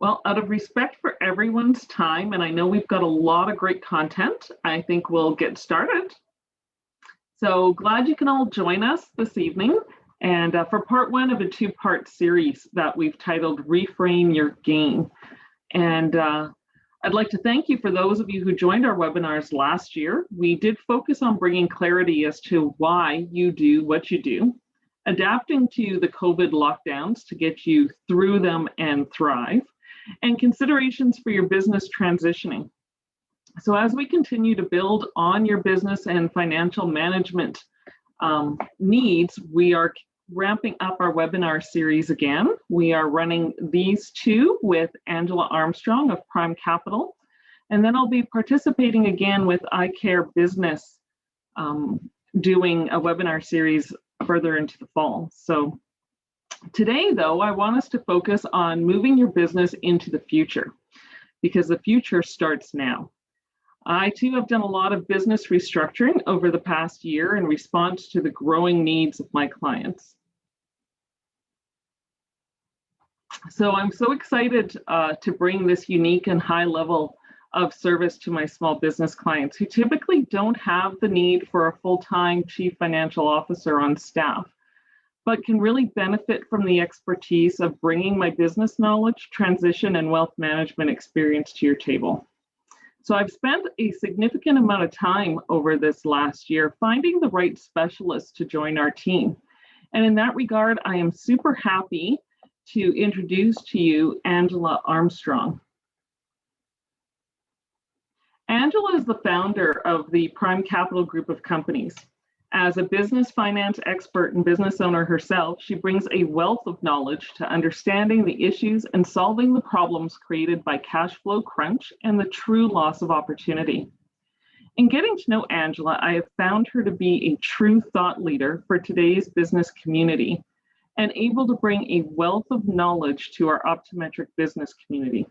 Well, out of respect for everyone's time, and I know we've got a lot of great content, I think we'll get started. So glad you can all join us this evening. And for part one of a two-part series that we've titled Reframe Your Game. And I'd like to thank you for those of you who joined our webinars last year. We did focus on bringing clarity as to why you do what you do, adapting to the COVID lockdowns to get you through them and thrive, and considerations for your business transitioning. So as we continue to build on your business and financial management needs, we are ramping up our webinar series again. We are running these two with Angela Armstrong of Prime Capital, and then I'll be participating again with iCare Business, doing a webinar series further into the fall. So today, though, I want us to focus on moving your business into the future, because the future starts now. I too have done a lot of business restructuring over the past year in response to the growing needs of my clients. So I'm so excited to bring this unique and high level of service to my small business clients who typically don't have the need for a full-time chief financial officer on staff, but can really benefit from the expertise of bringing my business knowledge, transition, and wealth management experience to your table. So I've spent a significant amount of time over this last year finding the right specialists to join our team. And in that regard, I am super happy to introduce to you Angela Armstrong. Angela is the founder of the Prime Capital group of companies. As a business finance expert and business owner herself, she brings a wealth of knowledge to understanding the issues and solving the problems created by cash flow crunch and the true loss of opportunity. In getting to know Angela, I have found her to be a true thought leader for today's business community and able to bring a wealth of knowledge to our optometric business community.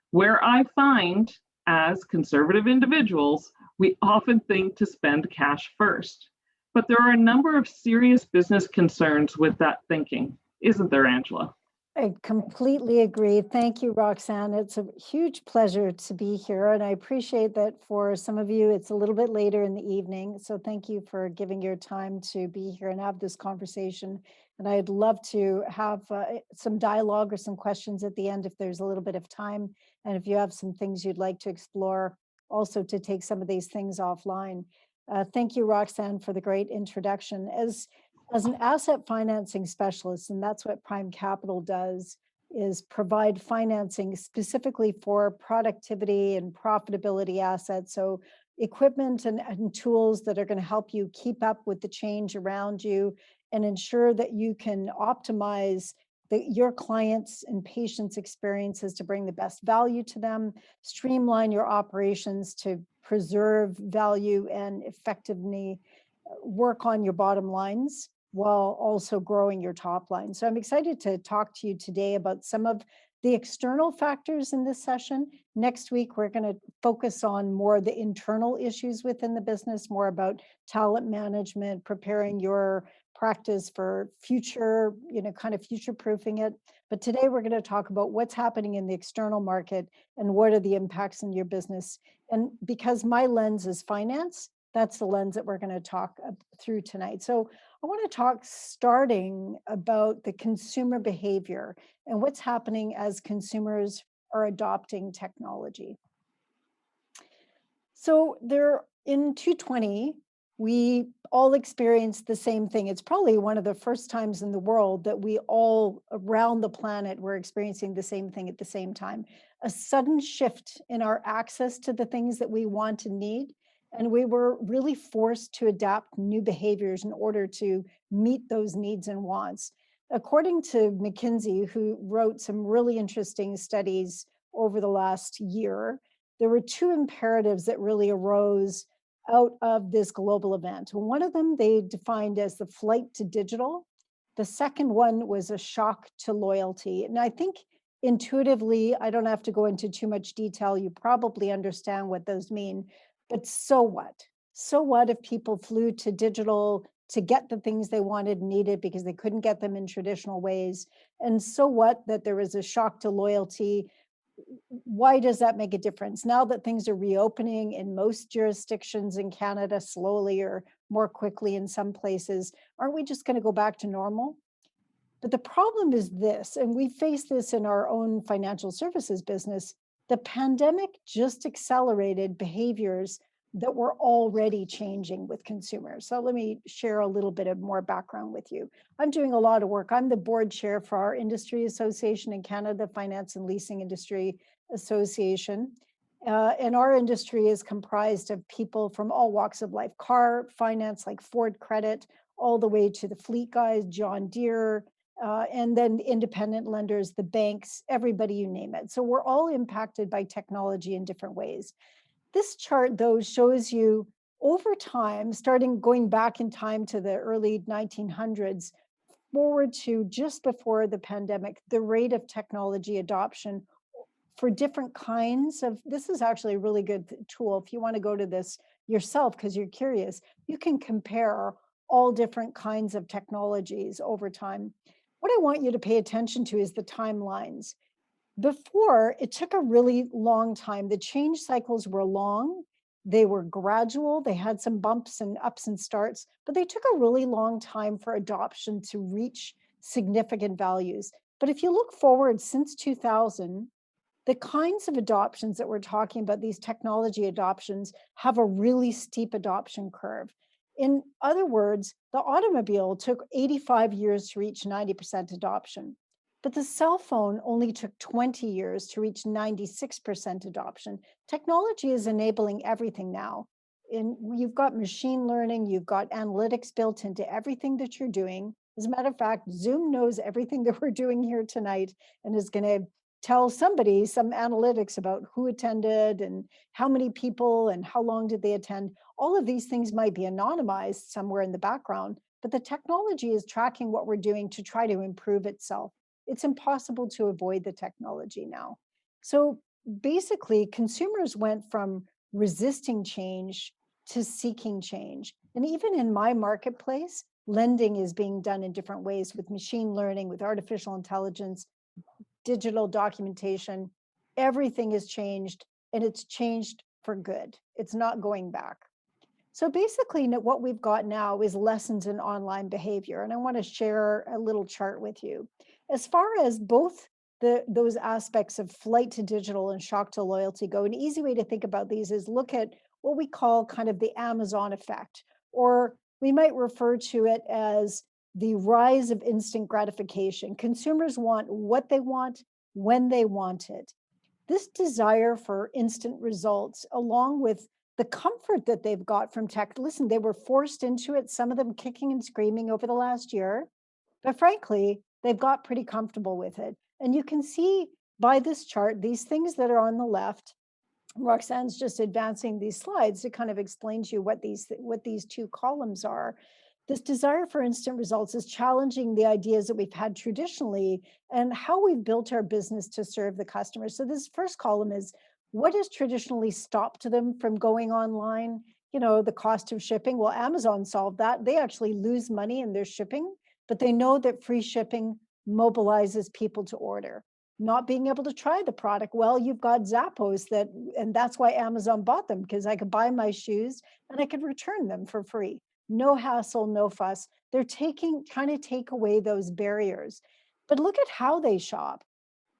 Where I find, as conservative individuals, we often think to spend cash first. But there are a number of serious business concerns with that thinking, isn't there, Angela? I completely agree. Thank you, Roxanne. It's a huge pleasure to be here. And I appreciate that for some of you, it's a little bit later in the evening. So thank you for giving your time to be here and have this conversation. And I'd love to have some dialogue or some questions at the end if there's a little bit of time. And if you have some things you'd like to explore, also to take some of these things offline. Thank you, Roxanne, for the great introduction. As an asset financing specialist, and that's what Prime Capital does, is provide financing specifically for productivity and profitability assets. So equipment and tools that are going to help you keep up with the change around you and ensure that you can optimize your clients' and patients' experiences to bring the best value to them, streamline your operations to preserve value and effectively work on your bottom lines while also growing your top line. So I'm excited to talk to you today about some of the external factors in this session. Next week, we're going to focus on more the internal issues within the business, more about talent management, preparing your practice for future, kind of future-proofing it. But today we're going to talk about what's happening in the external market and what are the impacts in your business. And because my lens is finance, that's the lens that we're going to talk through tonight. So I want to talk starting about the consumer behavior and what's happening as consumers are adopting technology. So in 2020, we all experienced the same thing. It's probably one of the first times in the world that we all around the planet were experiencing the same thing at the same time. A sudden shift in our access to the things that we want and need. And we were really forced to adapt new behaviors in order to meet those needs and wants. According to McKinsey, who wrote some really interesting studies over the last year, there were two imperatives that really arose out of this global event. One of them they defined as the flight to digital. The second one was a shock to loyalty. And I think intuitively, I don't have to go into too much detail. You probably understand what those mean. But so what? So what if people flew to digital to get the things they wanted and needed because they couldn't get them in traditional ways. And so what that there was a shock to loyalty. Why does that make a difference? Now that things are reopening in most jurisdictions in Canada, slowly or more quickly in some places, aren't we just going to go back to normal? But the problem is this, and we face this in our own financial services business. The pandemic just accelerated behaviors that were already changing with consumers. So let me share a little bit of more background with you. I'm doing a lot of work. I'm the board chair for our industry association in Canada, Finance and Leasing Industry Association. And our industry is comprised of people from all walks of life, car finance like Ford Credit, all the way to the fleet guys, John Deere, and then independent lenders, the banks, everybody, you name it. So we're all impacted by technology in different ways. This chart, though, shows you over time, starting going back in time to the early 1900s, forward to just before the pandemic, the rate of technology adoption for different kinds of, this is actually a really good tool. If you want to go to this yourself because you're curious, you can compare all different kinds of technologies over time. What I want you to pay attention to is the timelines. Before, it took a really long time. The change cycles were long, they were gradual, they had some bumps and ups and starts, but they took a really long time for adoption to reach significant values. But if you look forward since 2000, the kinds of adoptions that we're talking about, these technology adoptions, have a really steep adoption curve. In other words, the automobile took 85 years to reach 90% adoption, but the cell phone only took 20 years to reach 96% adoption. Technology is enabling everything now. And you've got machine learning, you've got analytics built into everything that you're doing. As a matter of fact, Zoom knows everything that we're doing here tonight and is going to tell somebody some analytics about who attended and how many people and how long did they attend. All of these things might be anonymized somewhere in the background, but the technology is tracking what we're doing to try to improve itself. It's impossible to avoid the technology now. So basically, consumers went from resisting change to seeking change. And even in my marketplace, lending is being done in different ways with machine learning, with artificial intelligence, digital documentation. Everything has changed, and it's changed for good. It's not going back. So basically, what we've got now is lessons in online behavior. And I want to share a little chart with you. As far as both those aspects of flight to digital and shock to loyalty go, an easy way to think about these is look at what we call kind of the Amazon effect, or we might refer to it as the rise of instant gratification. Consumers want what they want when they want it. This desire for instant results, along with the comfort that they've got from tech. Listen, they were forced into it, some of them kicking and screaming over the last year, but frankly, they've got pretty comfortable with it. And you can see by this chart, these things that are on the left, Roxanne's just advancing these slides to kind of explain to you what these two columns are. This desire for instant results is challenging the ideas that we've had traditionally and how we've built our business to serve the customers. So this first column is what has traditionally stopped them from going online? You know, the cost of shipping. Well, Amazon solved that. They actually lose money in their shipping, but they know that free shipping mobilizes people to order. Not being able to try the product. Well, you've got Zappos and that's why Amazon bought them, because I could buy my shoes and I could return them for free. No hassle, no fuss. They're trying to take away those barriers. But look at how they shop.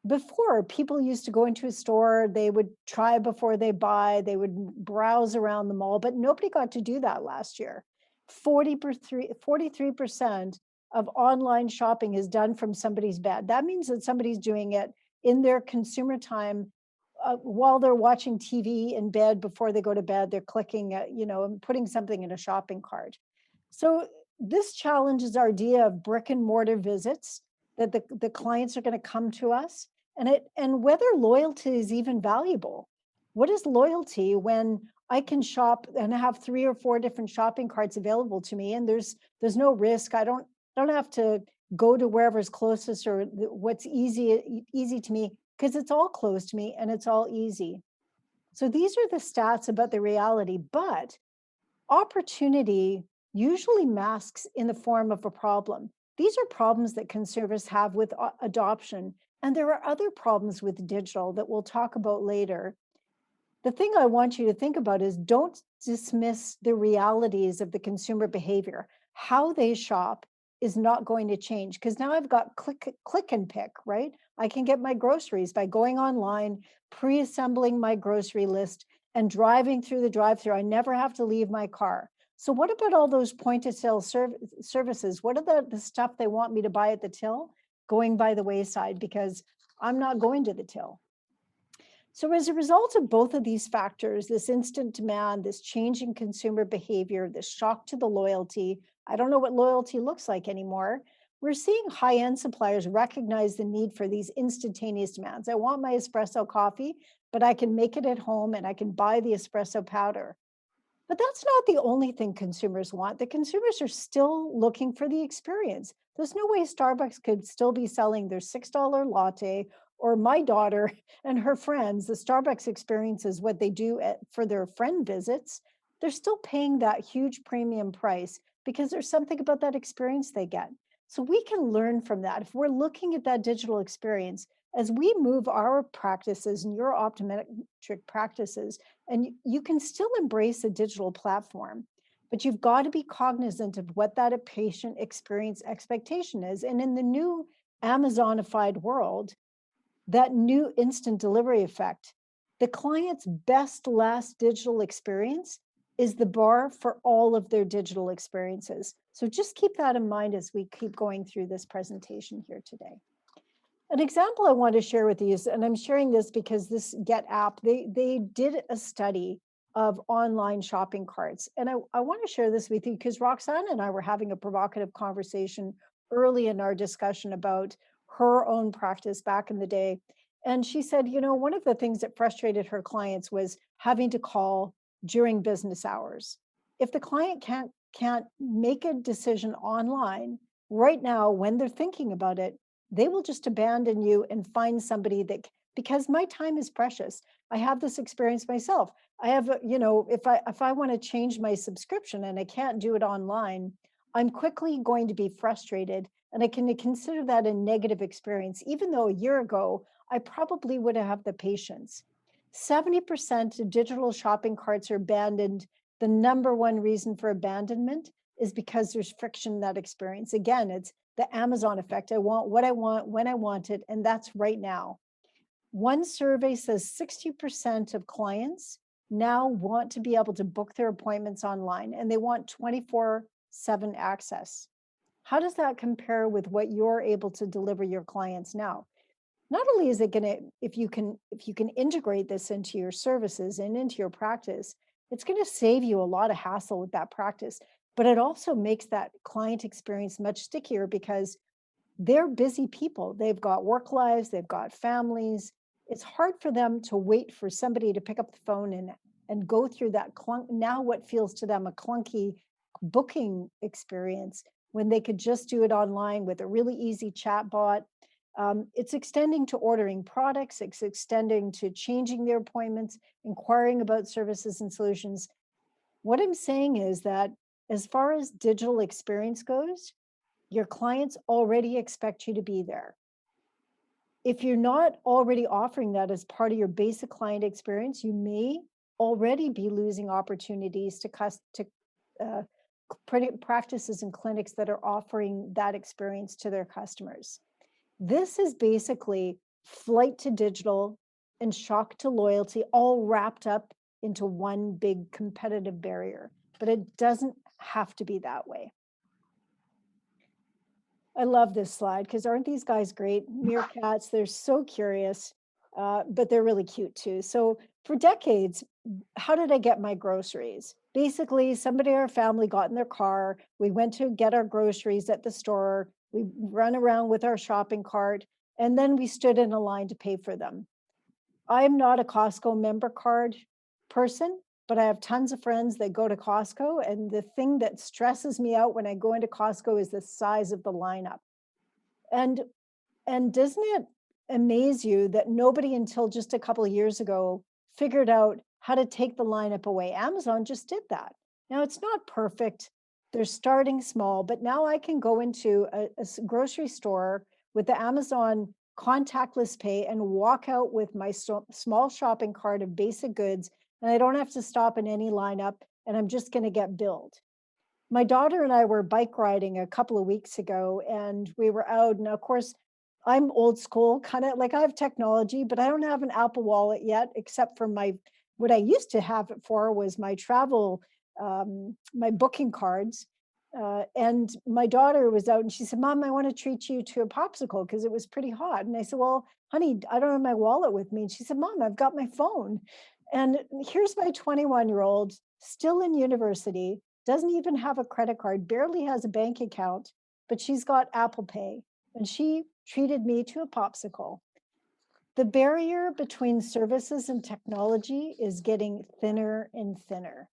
Before, people used to go into a store, they would try before they buy, they would browse around the mall, but nobody got to do that last year. 43% of online shopping is done from somebody's bed. That means that somebody's doing it in their consumer time while they're watching TV in bed before they go to bed. They're clicking, and putting something in a shopping cart. So this challenges our idea of brick and mortar visits, that the clients are going to come to us, and whether loyalty is even valuable. What is loyalty when I can shop and have 3 or 4 different shopping carts available to me, and there's no risk. I don't have to go to wherever's closest or what's easy to me, because it's all close to me and it's all easy. So these are the stats about the reality, but opportunity usually masks in the form of a problem. These are problems that consumers have with adoption. And there are other problems with digital that we'll talk about later. The thing I want you to think about is don't dismiss the realities of the consumer behavior. How they shop is not going to change because now I've got click and pick, right? I can get my groceries by going online, pre-assembling my grocery list and driving through the drive-through. I never have to leave my car. So what about all those point of sale services? What are the stuff they want me to buy at the till going by the wayside because I'm not going to the till? So as a result of both of these factors, this instant demand, this changing consumer behavior, this shock to the loyalty, I don't know what loyalty looks like anymore. We're seeing high-end suppliers recognize the need for these instantaneous demands. I want my espresso coffee, but I can make it at home and I can buy the espresso powder. But that's not the only thing consumers want. The consumers are still looking for the experience. There's no way Starbucks could still be selling their $6 latte, or my daughter and her friends, the Starbucks experience is what they do for their friend visits. They're still paying that huge premium price because there's something about that experience they get. So we can learn from that. If we're looking at that digital experience, as we move our practices and your optometric practices, and you can still embrace a digital platform, but you've got to be cognizant of what that patient experience expectation is. And in the new Amazonified world, that new instant delivery effect, the client's best last digital experience is the bar for all of their digital experiences. So just keep that in mind as we keep going through this presentation here today. An example I want to share with you is, and I'm sharing this because this Get app, they did a study of online shopping carts. And I want to share this with you because Roxanne and I were having a provocative conversation early in our discussion about her own practice back in the day. And she said, you know, one of the things that frustrated her clients was having to call during business hours. If the client can't make a decision online right now when they're thinking about it, they will just abandon you and find somebody that, because my time is precious. I have this experience myself. I have, if I want to change my subscription and I can't do it online, I'm quickly going to be frustrated. And I can consider that a negative experience, even though a year ago, I probably would have the patience. 70% of digital shopping carts are abandoned. The number one reason for abandonment is because there's friction in that experience. Again, it's the Amazon effect. I want what I want when I want it, and that's right now. One survey says 60% of clients now want to be able to book their appointments online, and they want 24/7 access. How does that compare with what you're able to deliver your clients now? Not only is it going to, if you can integrate this into your services and into your practice, it's going to save you a lot of hassle with that practice, but it also makes that client experience much stickier because they're busy people. They've got work lives, they've got families. It's hard for them to wait for somebody to pick up the phone and go through that now what feels to them a clunky booking experience when they could just do it online with a really easy chat bot. It's extending to ordering products, it's extending to changing their appointments, inquiring about services and solutions. What I'm saying is that as far as digital experience goes, your clients already expect you to be there. If you're not already offering that as part of your basic client experience, you may already be losing opportunities to uh, practices and clinics that are offering that experience to their customers. This is basically flight to digital and shock to loyalty all wrapped up into one big competitive barrier, but it doesn't have to be that way. I love this slide because aren't these guys great? Meerkats, they're so curious, but they're really cute too. So for decades, how did I get my groceries? Basically, somebody in our family got in their car. We went to get our groceries at the store. We run around with our shopping cart, and then we stood in a line to pay for them. I'm not a Costco member card person, but I have tons of friends that go to Costco. And the thing that stresses me out when I go into Costco is the size of the lineup. And doesn't it amaze you that nobody until just a couple of years ago figured out how to take the lineup away? Amazon just did that. Now it's not perfect. They're starting small, but now I can go into a grocery store with the Amazon contactless pay and walk out with my small shopping cart of basic goods, and I don't have to stop in any lineup, and I'm just going to get billed. My daughter and I were bike riding a couple of weeks ago, and we were out. And of course, I'm old school, kind of like I have technology, but I don't have an Apple Wallet yet, except for my what I used to have it for was my travel, my booking cards. And my daughter was out and she said, Mom, I want to treat you to a popsicle because it was pretty hot. And I said, Well, honey, I don't have my wallet with me. And she said, Mom, I've got my phone. And here's my 21-year-old still in university, doesn't even have a credit card, barely has a bank account, but she's got Apple Pay. And she treated me to a popsicle. The barrier between services and technology is getting thinner and thinner.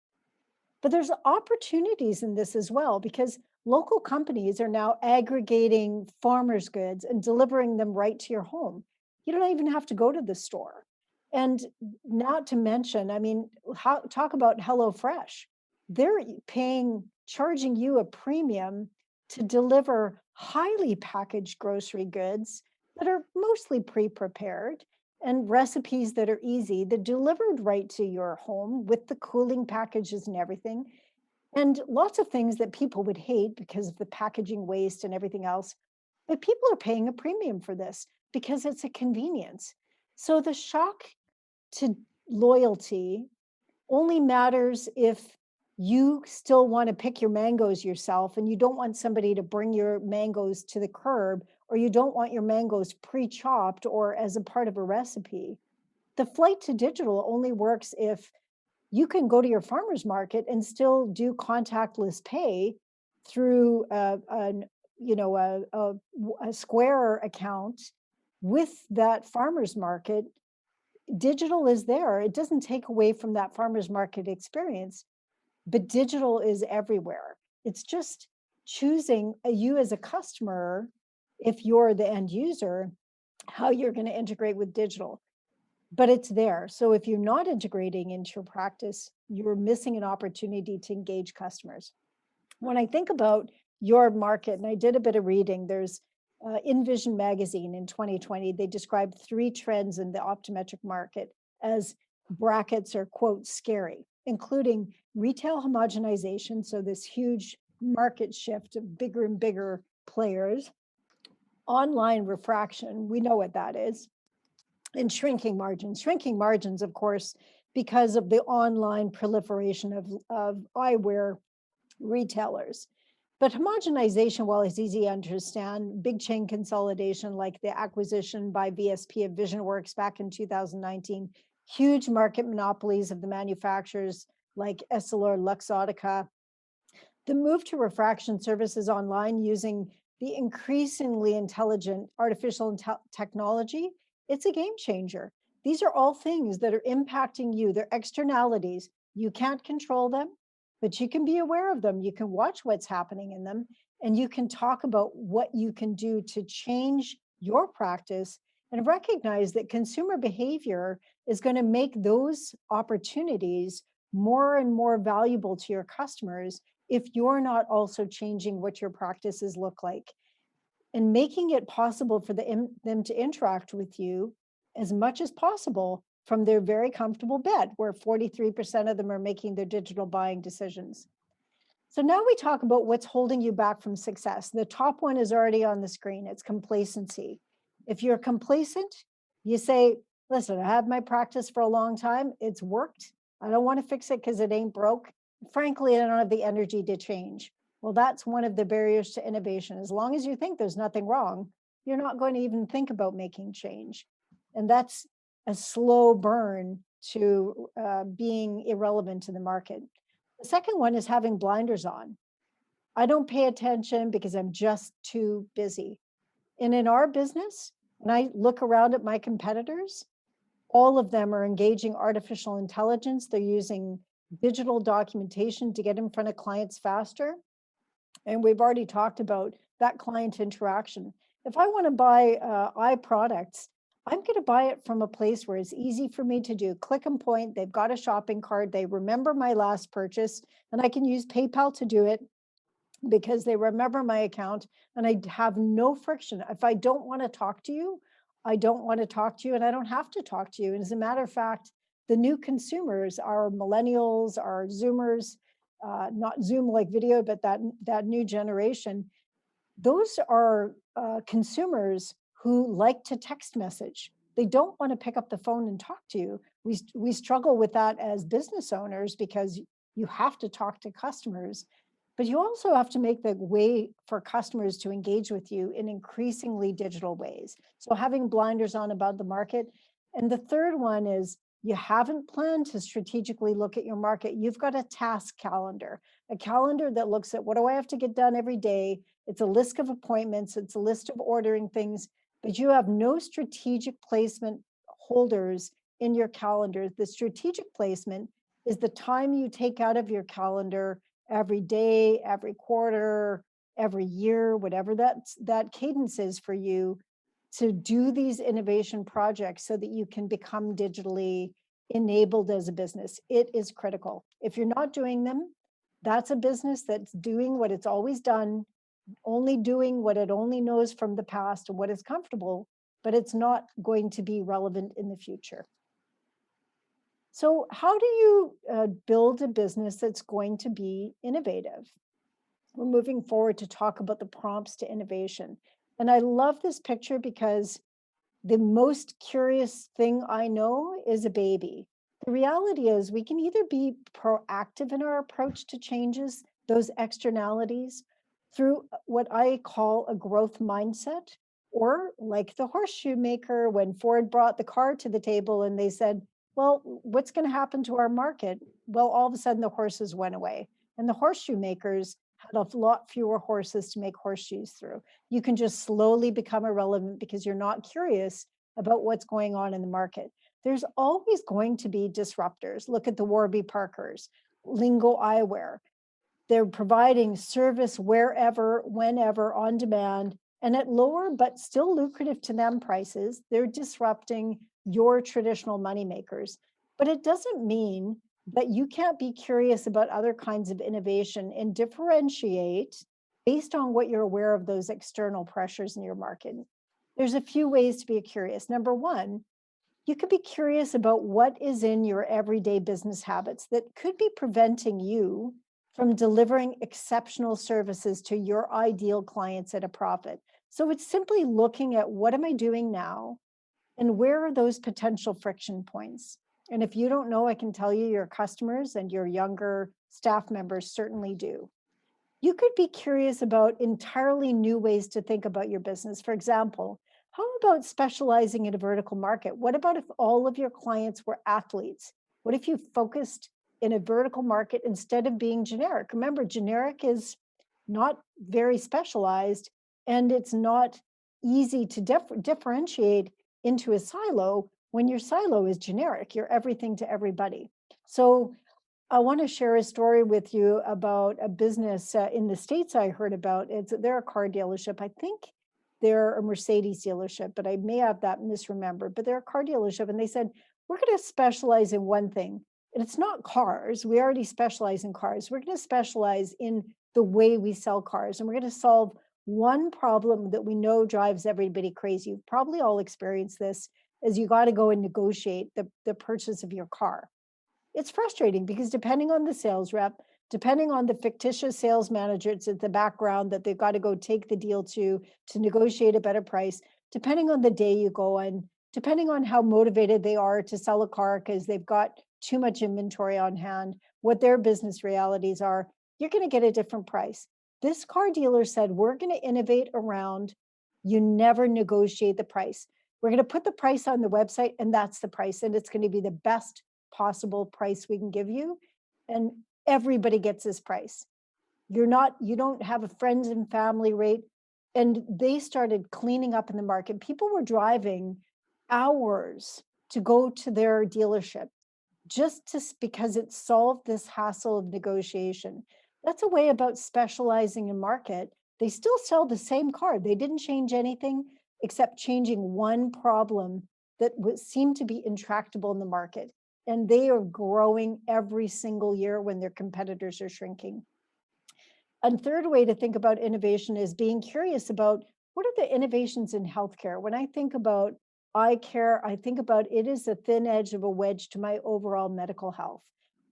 But there's opportunities in this as well because local companies are now aggregating farmers' goods and delivering them right to your home. You don't even have to go to the store. And not to mention, I mean, talk about HelloFresh. They're charging you a premium to deliver highly packaged grocery goods that are mostly pre-prepared and recipes that are easy, that delivered right to your home with the cooling packages and everything. And lots of things that people would hate because of the packaging waste and everything else. But people are paying a premium for this because it's a convenience. So the shock to loyalty only matters if you still want to pick your mangoes yourself and you don't want somebody to bring your mangoes to the curb, or you don't want your mangoes pre-chopped or as a part of a recipe. The flight to digital only works if you can go to your farmer's market and still do contactless pay through a Square account with that farmer's market. Digital is there. It doesn't take away from that farmer's market experience, but digital is everywhere. It's just choosing you as a customer, if you're the end user, how you're going to integrate with digital. But it's there. So if you're not integrating into your practice, you're missing an opportunity to engage customers. When I think about your market, and I did a bit of reading, there's InVision magazine in 2020, they described 3 trends in the optometric market as brackets or quote scary, including retail homogenization, so this huge market shift of bigger and bigger players, online refraction, we know what that is, and shrinking margins. Shrinking margins, of course, because of the online proliferation of eyewear retailers. But homogenization, while it's easy to understand, big chain consolidation like the acquisition by VSP of VisionWorks back in 2019, huge market monopolies of the manufacturers like Essilor, Luxottica, the move to refraction services online using the increasingly intelligent artificial technology, it's a game changer. These are all things that are impacting you. They're externalities. You can't control them, but you can be aware of them. You can watch what's happening in them, and you can talk about what you can do to change your practice and recognize that consumer behavior is going to make those opportunities more and more valuable to your customers if you're not also changing what your practices look like and making it possible for them to interact with you as much as possible from their very comfortable bed, where 43% of them are making their digital buying decisions. So now we talk about what's holding you back from success. The top one is already on the screen. It's complacency. If you're complacent, you say, listen, I have my practice for a long time. It's worked. I don't want to fix it because it ain't broke. Frankly, I don't have the energy to change. Well, that's one of the barriers to innovation. As long as you think there's nothing wrong, you're not going to even think about making change. And that's a slow burn to being irrelevant to the market. The second one is having blinders on. I don't pay attention because I'm just too busy. And in our business, when I look around at my competitors, all of them are engaging artificial intelligence. They're using digital documentation to get in front of clients faster. And we've already talked about that client interaction. If I want to buy eye products, I'm going to buy it from a place where it's easy for me to do. Click and point, they've got a shopping cart, they remember my last purchase, and I can use PayPal to do it. because they remember my account and I have no friction. If I don't want to talk to you, I don't want to talk to you and I don't have to talk to you. And as a matter of fact, the new consumers are millennials, are Zoomers, not Zoom like video, but that new generation. Those are consumers who like to text message. They don't want to pick up the phone and talk to you. We struggle with that as business owners because you have to talk to customers, but you also have to make the way for customers to engage with you in increasingly digital ways. So having blinders on about the market. And the third one is you haven't planned to strategically look at your market. You've got a task calendar, a calendar that looks at what do I have to get done every day. It's a list of appointments, it's a list of ordering things, but you have no strategic placement holders in your calendar. The strategic placement is the time you take out of your calendar every day, every quarter, every year, whatever that cadence is for you, to do these innovation projects so that you can become digitally enabled as a business. It is critical. If you're not doing them, that's a business that's doing what it's always done, only doing what it only knows from the past and what is comfortable, but it's not going to be relevant in the future. So how do you build a business that's going to be innovative? We're moving forward to talk about the prompts to innovation. And I love this picture because the most curious thing I know is a baby. The reality is we can either be proactive in our approach to changes, those externalities, through what I call a growth mindset, or like the horseshoe maker when Ford brought the car to the table and they said, well, what's going to happen to our market? Well, all of a sudden the horses went away and the horseshoe makers had a lot fewer horses to make horseshoes through. You can just slowly become irrelevant because you're not curious about what's going on in the market. There's always going to be disruptors. Look at the Warby Parkers, Lingo Eyewear. They're providing service wherever, whenever, on demand, and at lower but still lucrative to them prices. They're disrupting your traditional moneymakers. But it doesn't mean that you can't be curious about other kinds of innovation and differentiate based on what you're aware of those external pressures in your market. There's a few ways to be curious. Number one, you could be curious about what is in your everyday business habits that could be preventing you from delivering exceptional services to your ideal clients at a profit. So it's simply looking at what am I doing now and where are those potential friction points? And if you don't know, I can tell you your customers and your younger staff members certainly do. You could be curious about entirely new ways to think about your business. For example, how about specializing in a vertical market? What about if all of your clients were athletes? What if you focused in a vertical market instead of being generic? Remember, generic is not very specialized and it's not easy to differentiate into a silo when your silo is generic. You're everything to everybody. So I want to share a story with you about a business in the States I heard about. They're a car dealership. I think they're a Mercedes dealership, but I may have that misremembered. But they're a car dealership. And they said, we're going to specialize in one thing. And it's not cars. We already specialize in cars. We're going to specialize in the way we sell cars. And we're going to solve one problem that we know drives everybody crazy. You've probably all experienced this, is you got to go and negotiate the purchase of your car. It's frustrating because depending on the sales rep, depending on the fictitious sales manager, it's at the background that they've got to go take the deal to negotiate a better price, depending on the day you go and depending on how motivated they are to sell a car because they've got too much inventory on hand, what their business realities are, you're going to get a different price. This car dealer said, we're going to innovate around, you never negotiate the price. We're going to put the price on the website and that's the price. And it's going to be the best possible price we can give you, and everybody gets this price. You don't have a friends and family rate. And they started cleaning up in the market. People were driving hours to go to their dealership because it solved this hassle of negotiation. That's a way about specializing in market. They still sell the same car. They didn't change anything except changing one problem that seemed to be intractable in the market. And they are growing every single year when their competitors are shrinking. A third way to think about innovation is being curious about what are the innovations in healthcare. When I think about eye care, I think about it is the thin edge of a wedge to my overall medical health.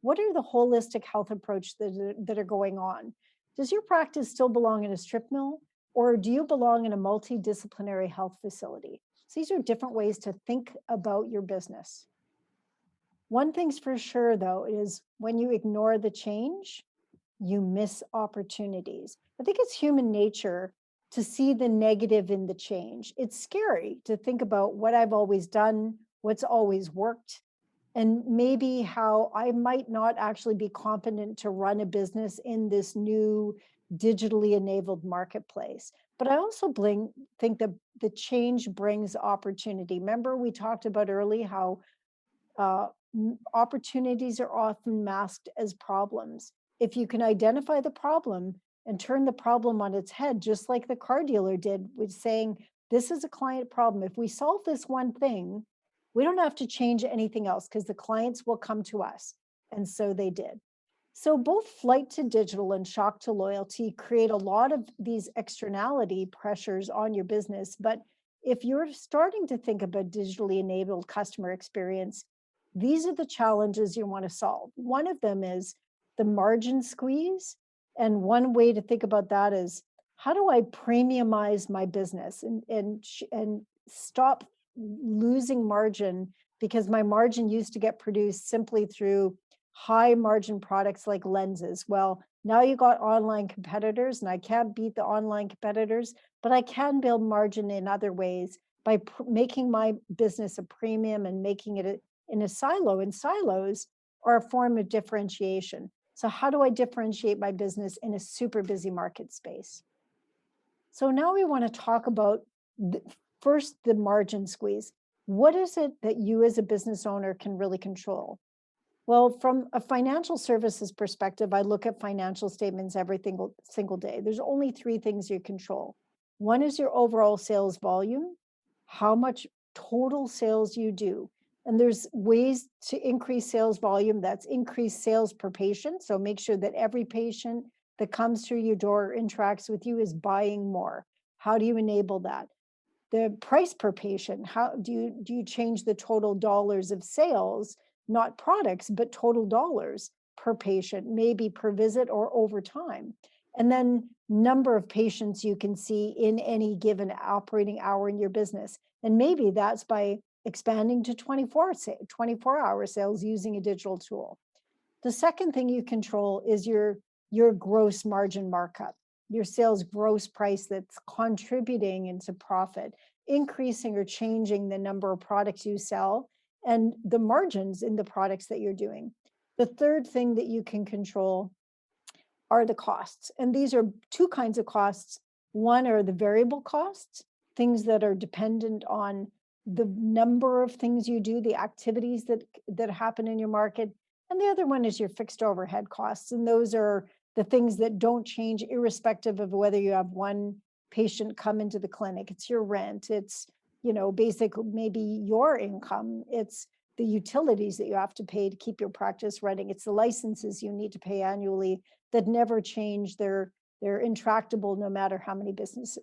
What are the holistic health approach that are going on? Does your practice still belong in a strip mill, or do you belong in a multidisciplinary health facility? So these are different ways to think about your business. One thing's for sure, though, is when you ignore the change, you miss opportunities. I think it's human nature to see the negative in the change. It's scary to think about what I've always done, what's always worked, and maybe how I might not actually be competent to run a business in this new digitally enabled marketplace. But I also think that the change brings opportunity. Remember, we talked about early how uh, opportunities are often masked as problems. If you can identify the problem and turn the problem on its head, just like the car dealer did with saying, this is a client problem. If we solve this one thing, we don't have to change anything else because the clients will come to us. And so they did. So both flight to digital and shock to loyalty create a lot of these externality pressures on your business. But if you're starting to think of a digitally enabled customer experience, these are the challenges you want to solve. One of them is the margin squeeze. And one way to think about that is how do I premiumize my business and stop losing margin because my margin used to get produced simply through high margin products like lenses. Well, now you got online competitors, and I can't beat the online competitors, but I can build margin in other ways by making my business a premium and making it in a silo. And silos are a form of differentiation. So how do I differentiate my business in a super busy market space? So now we want to talk about first the margin squeeze. What is it that you as a business owner can really control? Well, from a financial services perspective, I look at financial statements every single day. There's only three things you control. One is your overall sales volume, how much total sales you do. And there's ways to increase sales volume. That's increase sales per patient. So make sure that every patient that comes through your door or interacts with you is buying more. How do you enable that? The price per patient, how do you change the total dollars of sales, not products, but total dollars per patient, maybe per visit or over time? And then number of patients you can see in any given operating hour in your business. And maybe that's by expanding to 24-hour sales using a digital tool. The second thing you control is your gross margin markup, your sales gross price that's contributing into profit, increasing or changing the number of products you sell, and the margins in the products that you're doing. The third thing that you can control are the costs. And these are two kinds of costs. One are the variable costs, things that are dependent on the number of things you do, the activities that happen in your market. And the other one is your fixed overhead costs. And those are the things that don't change irrespective of whether you have one patient come into the clinic. It's your rent, it's, basically maybe your income, it's the utilities that you have to pay to keep your practice running, it's the licenses you need to pay annually that never change. They're intractable no matter how many business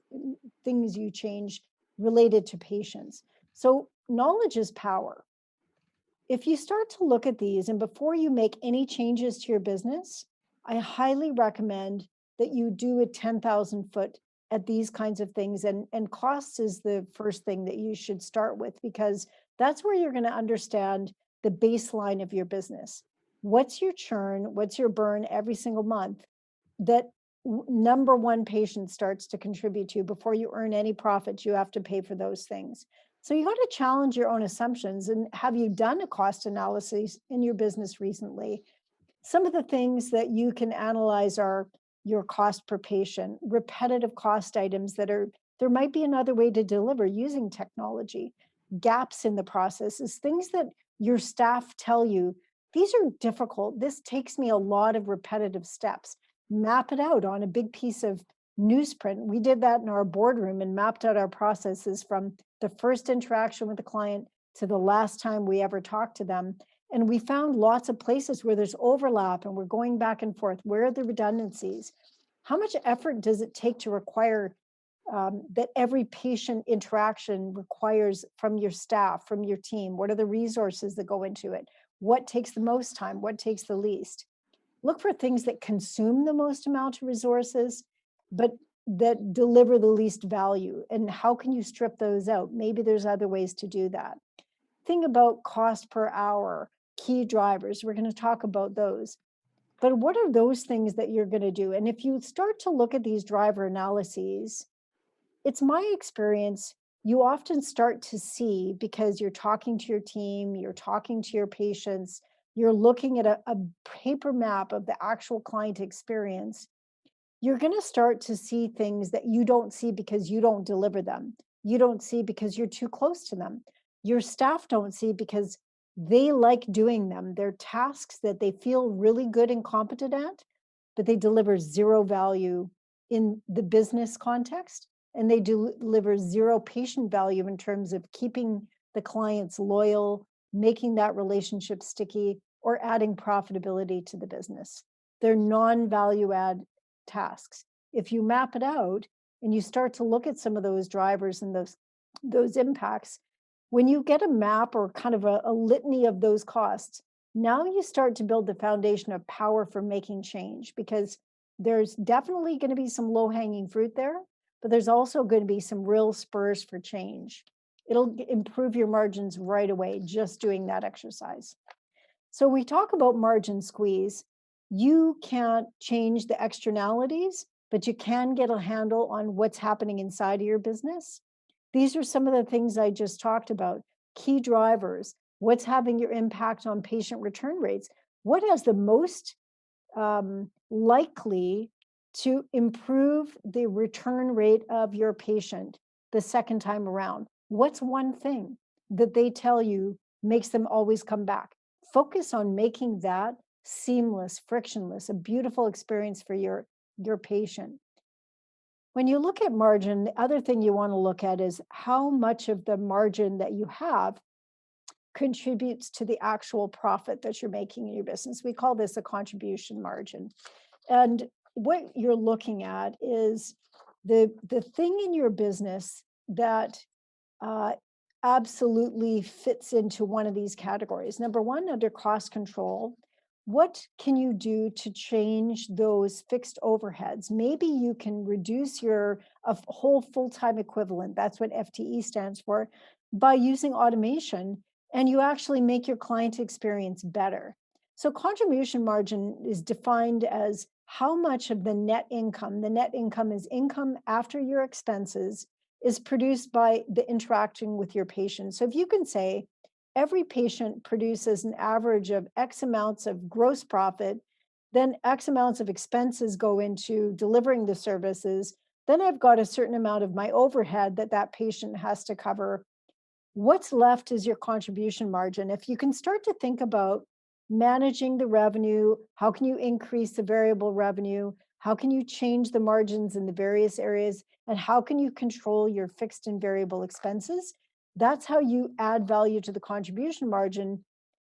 things you change related to patients. So knowledge is power. If you start to look at these, and before you make any changes to your business, I highly recommend that you do a 10,000 foot at these kinds of things. And costs is the first thing that you should start with, because that's where you're going to understand the baseline of your business. What's your churn? What's your burn every single month that number one patient starts to contribute to? Before you earn any profits, you have to pay for those things. So you got to challenge your own assumptions. And have you done a cost analysis in your business recently? Some of the things that you can analyze are your cost per patient, repetitive cost items there might be another way to deliver using technology, gaps in the processes, things that your staff tell you, these are difficult. This takes me a lot of repetitive steps. Map it out on a big piece of newsprint. We did that in our boardroom and mapped out our processes from the first interaction with the client to the last time we ever talked to them. And we found lots of places where there's overlap and we're going back and forth. Where are the redundancies? How much effort does it take to require that every patient interaction requires from your staff, from your team? What are the resources that go into it? What takes the most time? What takes the least? Look for things that consume the most amount of resources, but that deliver the least value. And how can you strip those out? Maybe there's other ways to do that. Think about cost per hour, key drivers. We're going to talk about those. But what are those things that you're going to do? And if you start to look at these driver analyses, it's my experience, you often start to see, because you're talking to your team, you're talking to your patients, you're looking at a paper map of the actual client experience, you're going to start to see things that you don't see because you don't deliver them. You don't see because you're too close to them. Your staff don't see because they like doing them. They're tasks that they feel really good and competent at, but they deliver zero value in the business context. And they deliver zero patient value in terms of keeping the clients loyal, making that relationship sticky, or adding profitability to the business. They're non-value add tasks. If you map it out and you start to look at some of those drivers and those impacts, when you get a map or kind of a litany of those costs, now you start to build the foundation of power for making change, because there's definitely going to be some low-hanging fruit there, but there's also going to be some real spurs for change. It'll improve your margins right away just doing that exercise. So we talk about margin squeeze. You can't change the externalities, but you can get a handle on what's happening inside of your business. These are some of the things I just talked about. Key drivers, what's having your impact on patient return rates? What has the most likely to improve the return rate of your patient the second time around? What's one thing that they tell you makes them always come back? Focus on making that seamless, frictionless, a beautiful experience for your patient. When you look at margin, the other thing you want to look at is how much of the margin that you have contributes to the actual profit that you're making in your business. We call this a contribution margin. And what you're looking at is the thing in your business that absolutely fits into one of these categories. Number one, under cost control, what can you do to change those fixed overheads? Maybe you can reduce your whole full-time equivalent, that's what FTE stands for, by using automation, and you actually make your client experience better. So contribution margin is defined as how much of the net income is income after your expenses, is produced by the interacting with your patient. So if you can say, every patient produces an average of X amounts of gross profit, then X amounts of expenses go into delivering the services, then I've got a certain amount of my overhead that patient has to cover. What's left is your contribution margin. If you can start to think about managing the revenue, how can you increase the variable revenue? How can you change the margins in the various areas? And how can you control your fixed and variable expenses? That's how you add value to the contribution margin.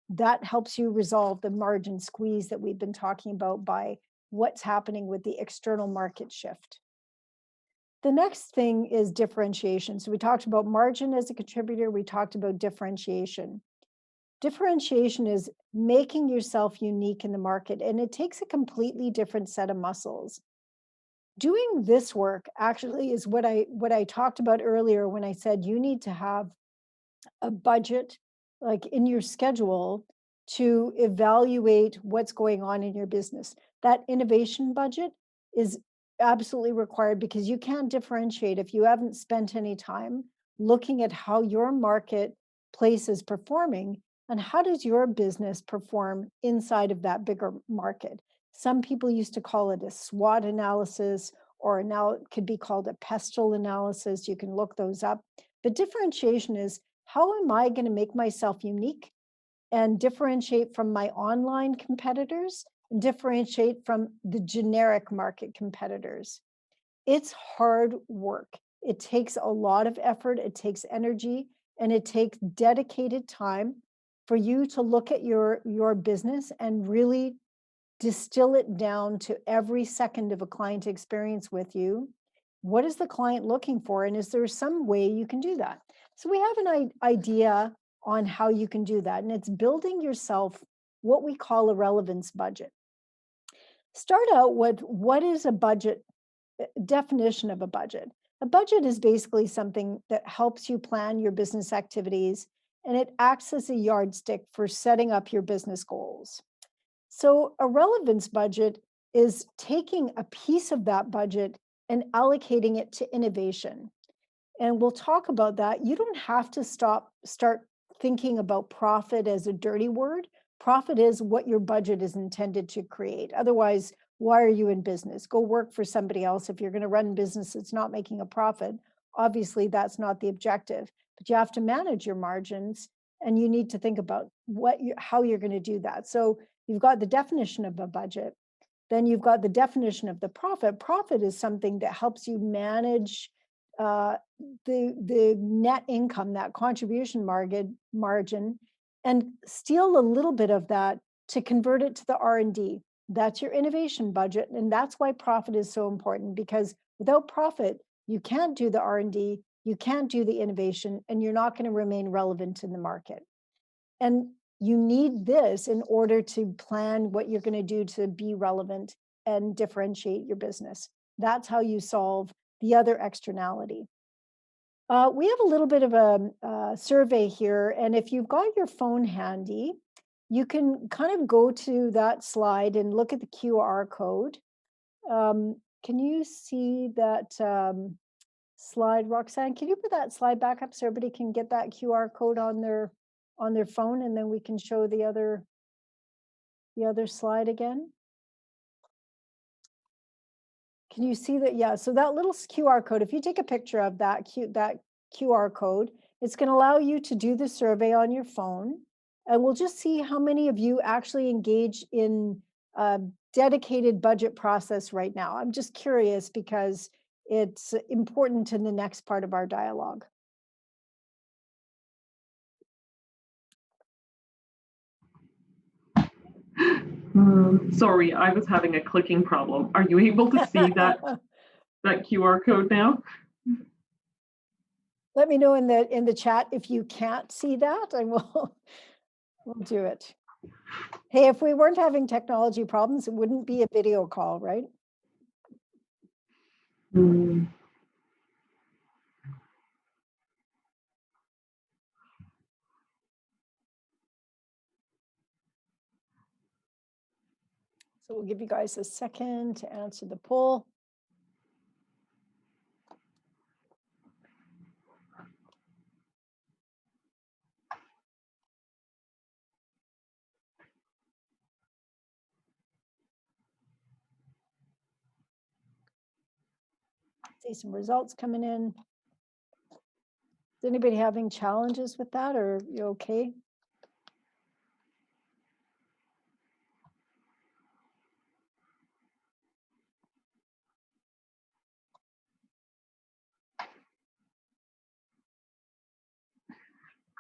That helps you resolve the margin squeeze that we've been talking about by what's happening with the external market shift. The next thing is differentiation. So we talked about margin as a contributor. We talked about differentiation. Differentiation is making yourself unique in the market, and it takes a completely different set of muscles. Doing this work actually is what I talked about earlier when I said you need to have a budget, like in your schedule, to evaluate what's going on in your business. That innovation budget is absolutely required, because you can't differentiate if you haven't spent any time looking at how your marketplace is performing and how does your business perform inside of that bigger market. Some people used to call it a SWOT analysis, or now it could be called a pestle analysis. You can look those up. But differentiation is, how am I going to make myself unique and differentiate from my online competitors and differentiate from the generic market competitors? It's hard work. It takes a lot of effort, it takes energy, and it takes dedicated time for you to look at your business and really distill it down to every second of a client experience with you. What is the client looking for? And is there some way you can do that? So we have an idea on how you can do that. And it's building yourself what we call a relevance budget. Start out with what is a budget, definition of a budget. A budget is basically something that helps you plan your business activities, and it acts as a yardstick for setting up your business goals. So a relevance budget is taking a piece of that budget and allocating it to innovation. And we'll talk about that. You don't have to start thinking about profit as a dirty word. Profit is what your budget is intended to create. Otherwise, why are you in business? Go work for somebody else. If you're going to run business that's not making a profit, obviously that's not the objective. But you have to manage your margins, and you need to think about how you're going to do that. So you've got the definition of a budget. Then you've got the definition of the profit. Profit is something that helps you manage the net income, that contribution margin, and steal a little bit of that to convert it to the R&D. That's your innovation budget, and that's why profit is so important, because without profit, you can't do the R&D, you can't do the innovation, and you're not going to remain relevant in the market. And you need this in order to plan what you're going to do to be relevant and differentiate your business. That's how you solve the other externality. We have a little bit of a survey here, and if you've got your phone handy, you can kind of go to that slide and look at the QR code. Can you see that slide, Roxanne? Can you put that slide back up so everybody can get that QR code on their phone, and then we can show the other slide again? Can you see that? Yeah, so that little QR code, if you take a picture of that QR code, it's going to allow you to do the survey on your phone. And we'll just see how many of you actually engage in a dedicated budget process right now. I'm just curious because it's important in the next part of our dialogue. Sorry, I was having a clicking problem. Are you able to see that QR code now? Let me know in the chat if you can't see that, and we'll do it. Hey, if we weren't having technology problems, it wouldn't be a video call, right? So we'll give you guys a second to answer the poll. See some results coming in. Is anybody having challenges with that, or you okay?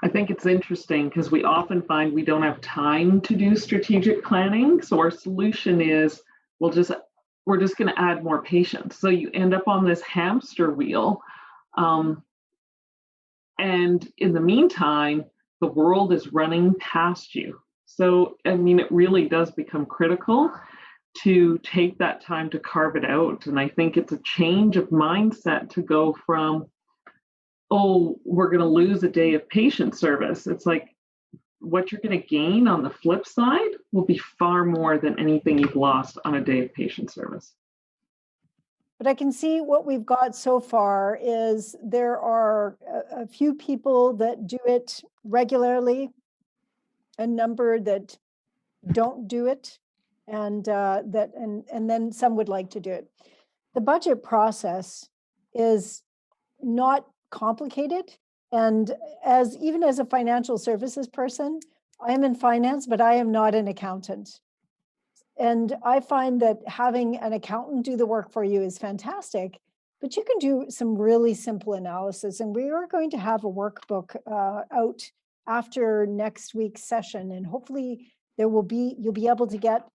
I think it's interesting because we often find we don't have time to do strategic planning. So our solution is we're just going to add more patients. So you end up on this hamster wheel. And in the meantime, the world is running past you. So, I mean, it really does become critical to take that time to carve it out. And I think it's a change of mindset to go from, oh, we're going to lose a day of patient service. It's like what you're going to gain on the flip side will be far more than anything you've lost on a day of patient service. But I can see what we've got so far is there are a few people that do it regularly, a number that don't do it, and then some would like to do it. The budget process is not complicated, and even as a financial services person, I am in finance, but I am not an accountant. And I find that having an accountant do the work for you is fantastic, but you can do some really simple analysis. And we are going to have a workbook out after next week's session. And hopefully you'll be able to get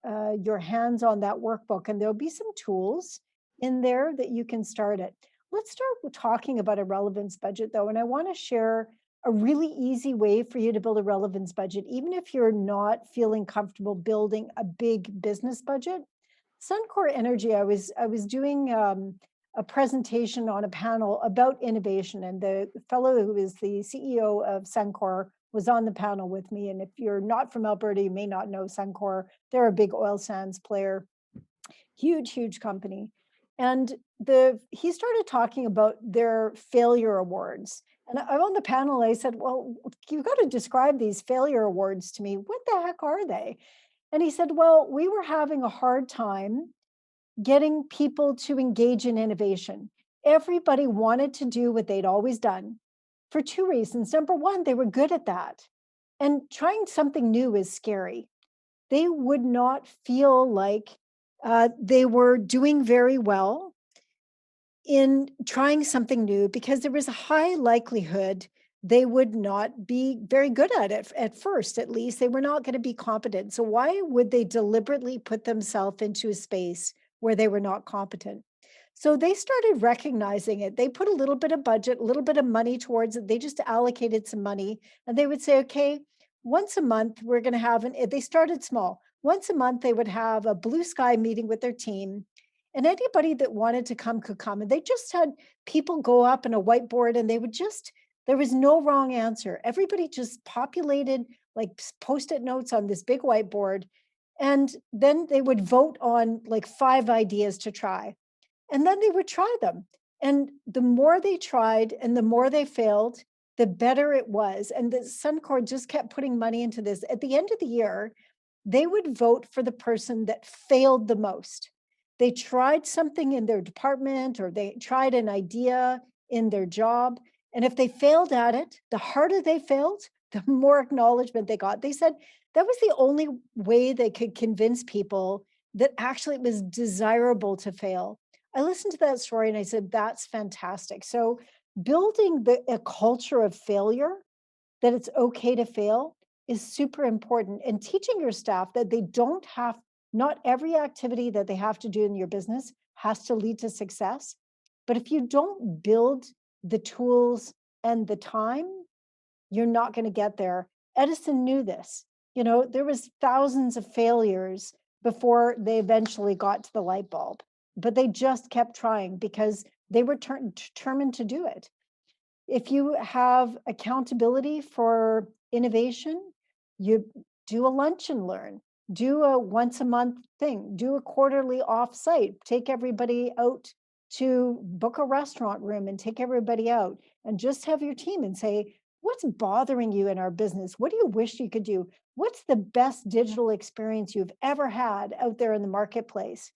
your hands on that workbook, and there'll be some tools in there that you can start it. Let's start with talking about a relevance budget though. And I want to share a really easy way for you to build a relevance budget, even if you're not feeling comfortable building a big business budget. Suncor Energy, I was doing a presentation on a panel about innovation, and the fellow who is the CEO of Suncor was on the panel with me. And if you're not from Alberta, you may not know Suncor. They're a big oil sands player, huge company. And he started talking about their failure awards. And I'm on the panel, I said, well, you've got to describe these failure awards to me. What the heck are they? And he said, well, we were having a hard time getting people to engage in innovation. Everybody wanted to do what they'd always done for two reasons. Number one, they were good at that. And trying something new is scary. They would not feel like they were doing very well in trying something new because there was a high likelihood they would not be very good at it at first. At least they were not going to be competent. So why would they deliberately put themselves into a space where they were not competent? So they started recognizing it. They put a little bit of budget, a little bit of money towards it. They just allocated some money, and they would say, okay, once a month we're going to have they started small. Once a month they would have a blue sky meeting with their team, and anybody that wanted to come could come. And they just had people go up in a whiteboard, and they would just, there was no wrong answer. Everybody just populated like post-it notes on this big whiteboard. And then they would vote on like 5 ideas to try. And then they would try them. And the more they tried and the more they failed, the better it was. And the Suncor just kept putting money into this. At the end of the year, they would vote for the person that failed the most. They tried something in their department, or they tried an idea in their job. And if they failed at it, the harder they failed, the more acknowledgement they got. They said that was the only way they could convince people that actually it was desirable to fail. I listened to that story and I said, that's fantastic. So building a culture of failure, that it's okay to fail, is super important. And teaching your staff that they don't have, not every activity that they have to do in your business has to lead to success. But if you don't build the tools and the time, you're not going to get there. Edison knew this. You know, there was thousands of failures before they eventually got to the light bulb, but they just kept trying because they were determined to do it. If you have accountability for innovation, you do a lunch and learn, do a once a month thing, do a quarterly offsite, take everybody out to book a restaurant room and take everybody out, and just have your team and say, what's bothering you in our business? What do you wish you could do? What's the best digital experience you've ever had out there in the marketplace?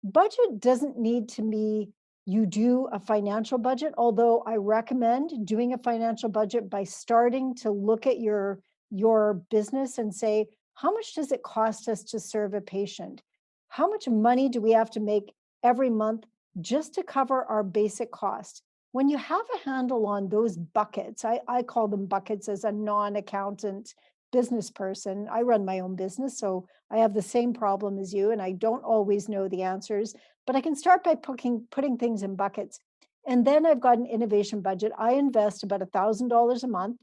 Budget doesn't need to be you do a financial budget, although I recommend doing a financial budget by starting to look at your business and say, how much does it cost us to serve a patient? How much money do we have to make every month just to cover our basic costs? When you have a handle on those buckets, I call them buckets as a non-accountant business person. I run my own business, so I have the same problem as you, and I don't always know the answers, but I can start by putting things in buckets. And then I've got an innovation budget. I invest about $1,000 a month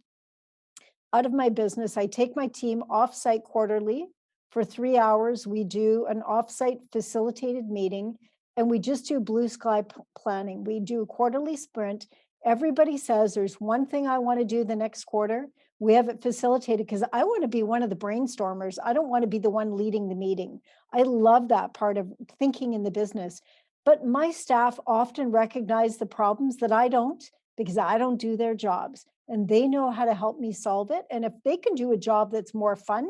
out of my business. I take my team offsite quarterly for 3 hours. We do an offsite facilitated meeting, and we just do blue sky planning. We do a quarterly sprint. Everybody says there's one thing I want to do the next quarter. We have it facilitated because I want to be one of the brainstormers. I don't want to be the one leading the meeting. I love that part of thinking in the business. But my staff often recognize the problems that I don't, because I don't do their jobs, and they know how to help me solve it. And if they can do a job that's more fun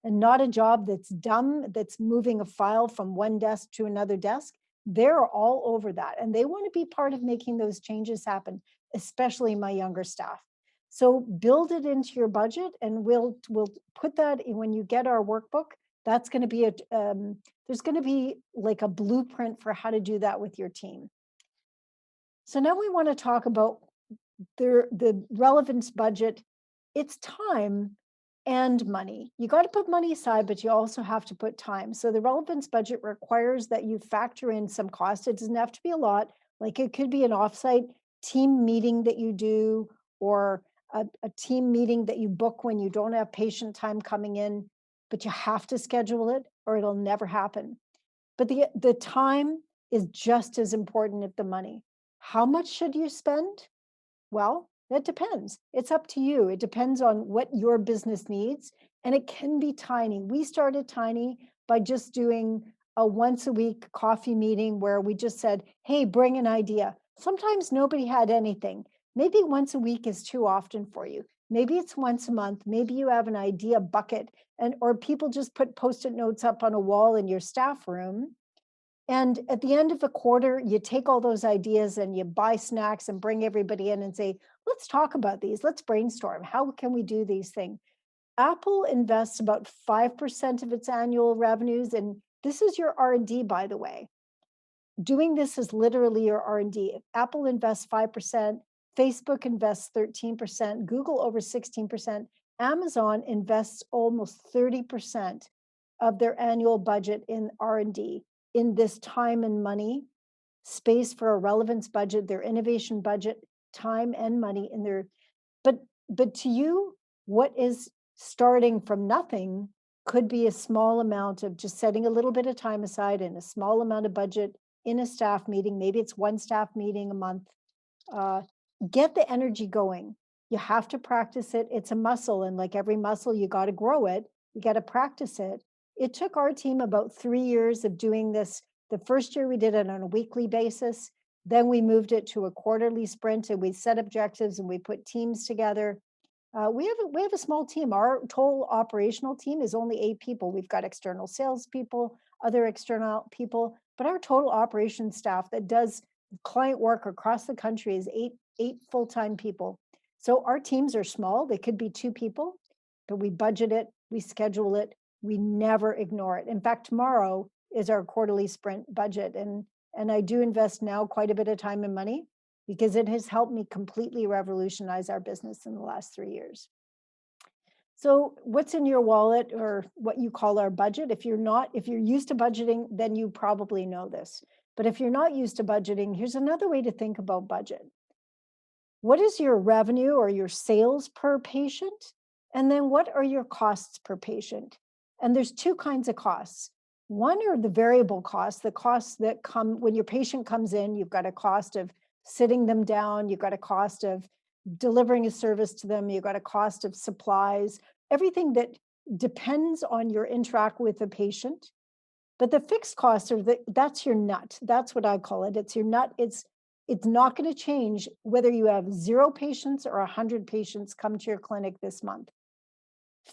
and not a job that's dumb, that's moving a file from one desk to another desk, they're all over that. And they want to be part of making those changes happen, especially my younger staff. So build it into your budget, and we'll put that in when you get our workbook. That's going to be there's going to be like a blueprint for how to do that with your team. So now we want to talk about the relevance budget. It's time, and money. You got to put money aside, but you also have to put time. So the relevance budget requires that you factor in some cost. It doesn't have to be a lot. Like it could be an offsite team meeting that you do, or a team meeting that you book when you don't have patient time coming in, but you have to schedule it or it'll never happen. But the time is just as important as the money. How much should you spend? Well, that depends. It's up to you. It depends on what your business needs, and it can be tiny. We started tiny by just doing a once a week coffee meeting where we just said, hey, bring an idea. Sometimes nobody had anything. Maybe once a week is too often for you. Maybe it's once a month. Maybe you have an idea bucket, and or people just put post-it notes up on a wall in your staff room. And at the end of a quarter, you take all those ideas and you buy snacks and bring everybody in and say, let's talk about these. Let's brainstorm. How can we do these things? Apple invests about 5% of its annual revenues. And this is your R&D, by the way. Doing this is literally your R&D. If Apple invests 5%, Facebook invests 13%, Google over 16%, Amazon invests almost 30% of their annual budget in R&D, in this time and money space for a relevance budget, their innovation budget, time and money in their, but to you, what is starting from nothing could be a small amount of just setting a little bit of time aside and a small amount of budget in a staff meeting. Maybe it's one staff meeting a month. Uh, get the energy going. You have to practice it. It's a muscle, and like every muscle, you got to grow it. You got to practice it. It took our team about 3 years of doing this. The first year we did it on a weekly basis. Then we moved it to a quarterly sprint, and we set objectives and we put teams together. We have a small team. Our total operational team is only 8 people. We've got external salespeople, other external people, but our total operations staff that does client work across the country is eight full-time people. So our teams are small. They could be 2 people, but we budget it, we schedule it, we never ignore it. In fact, tomorrow is our quarterly sprint budget, and I do invest now quite a bit of time and money because it has helped me completely revolutionize our business in the last 3 years. So what's in your wallet, or what you call our budget? If you're used to budgeting, then you probably know this. But if you're not used to budgeting, here's another way to think about budget. What is your revenue or your sales per patient? And then what are your costs per patient? And there's 2 kinds of costs. One are the variable costs, the costs that come when your patient comes in. You've got a cost of sitting them down, you've got a cost of delivering a service to them, you've got a cost of supplies, everything that depends on your interact with the patient. But the fixed costs are that's your nut. That's what I call it. It's your nut. It's not going to change whether you have 0 patients or 100 patients come to your clinic this month.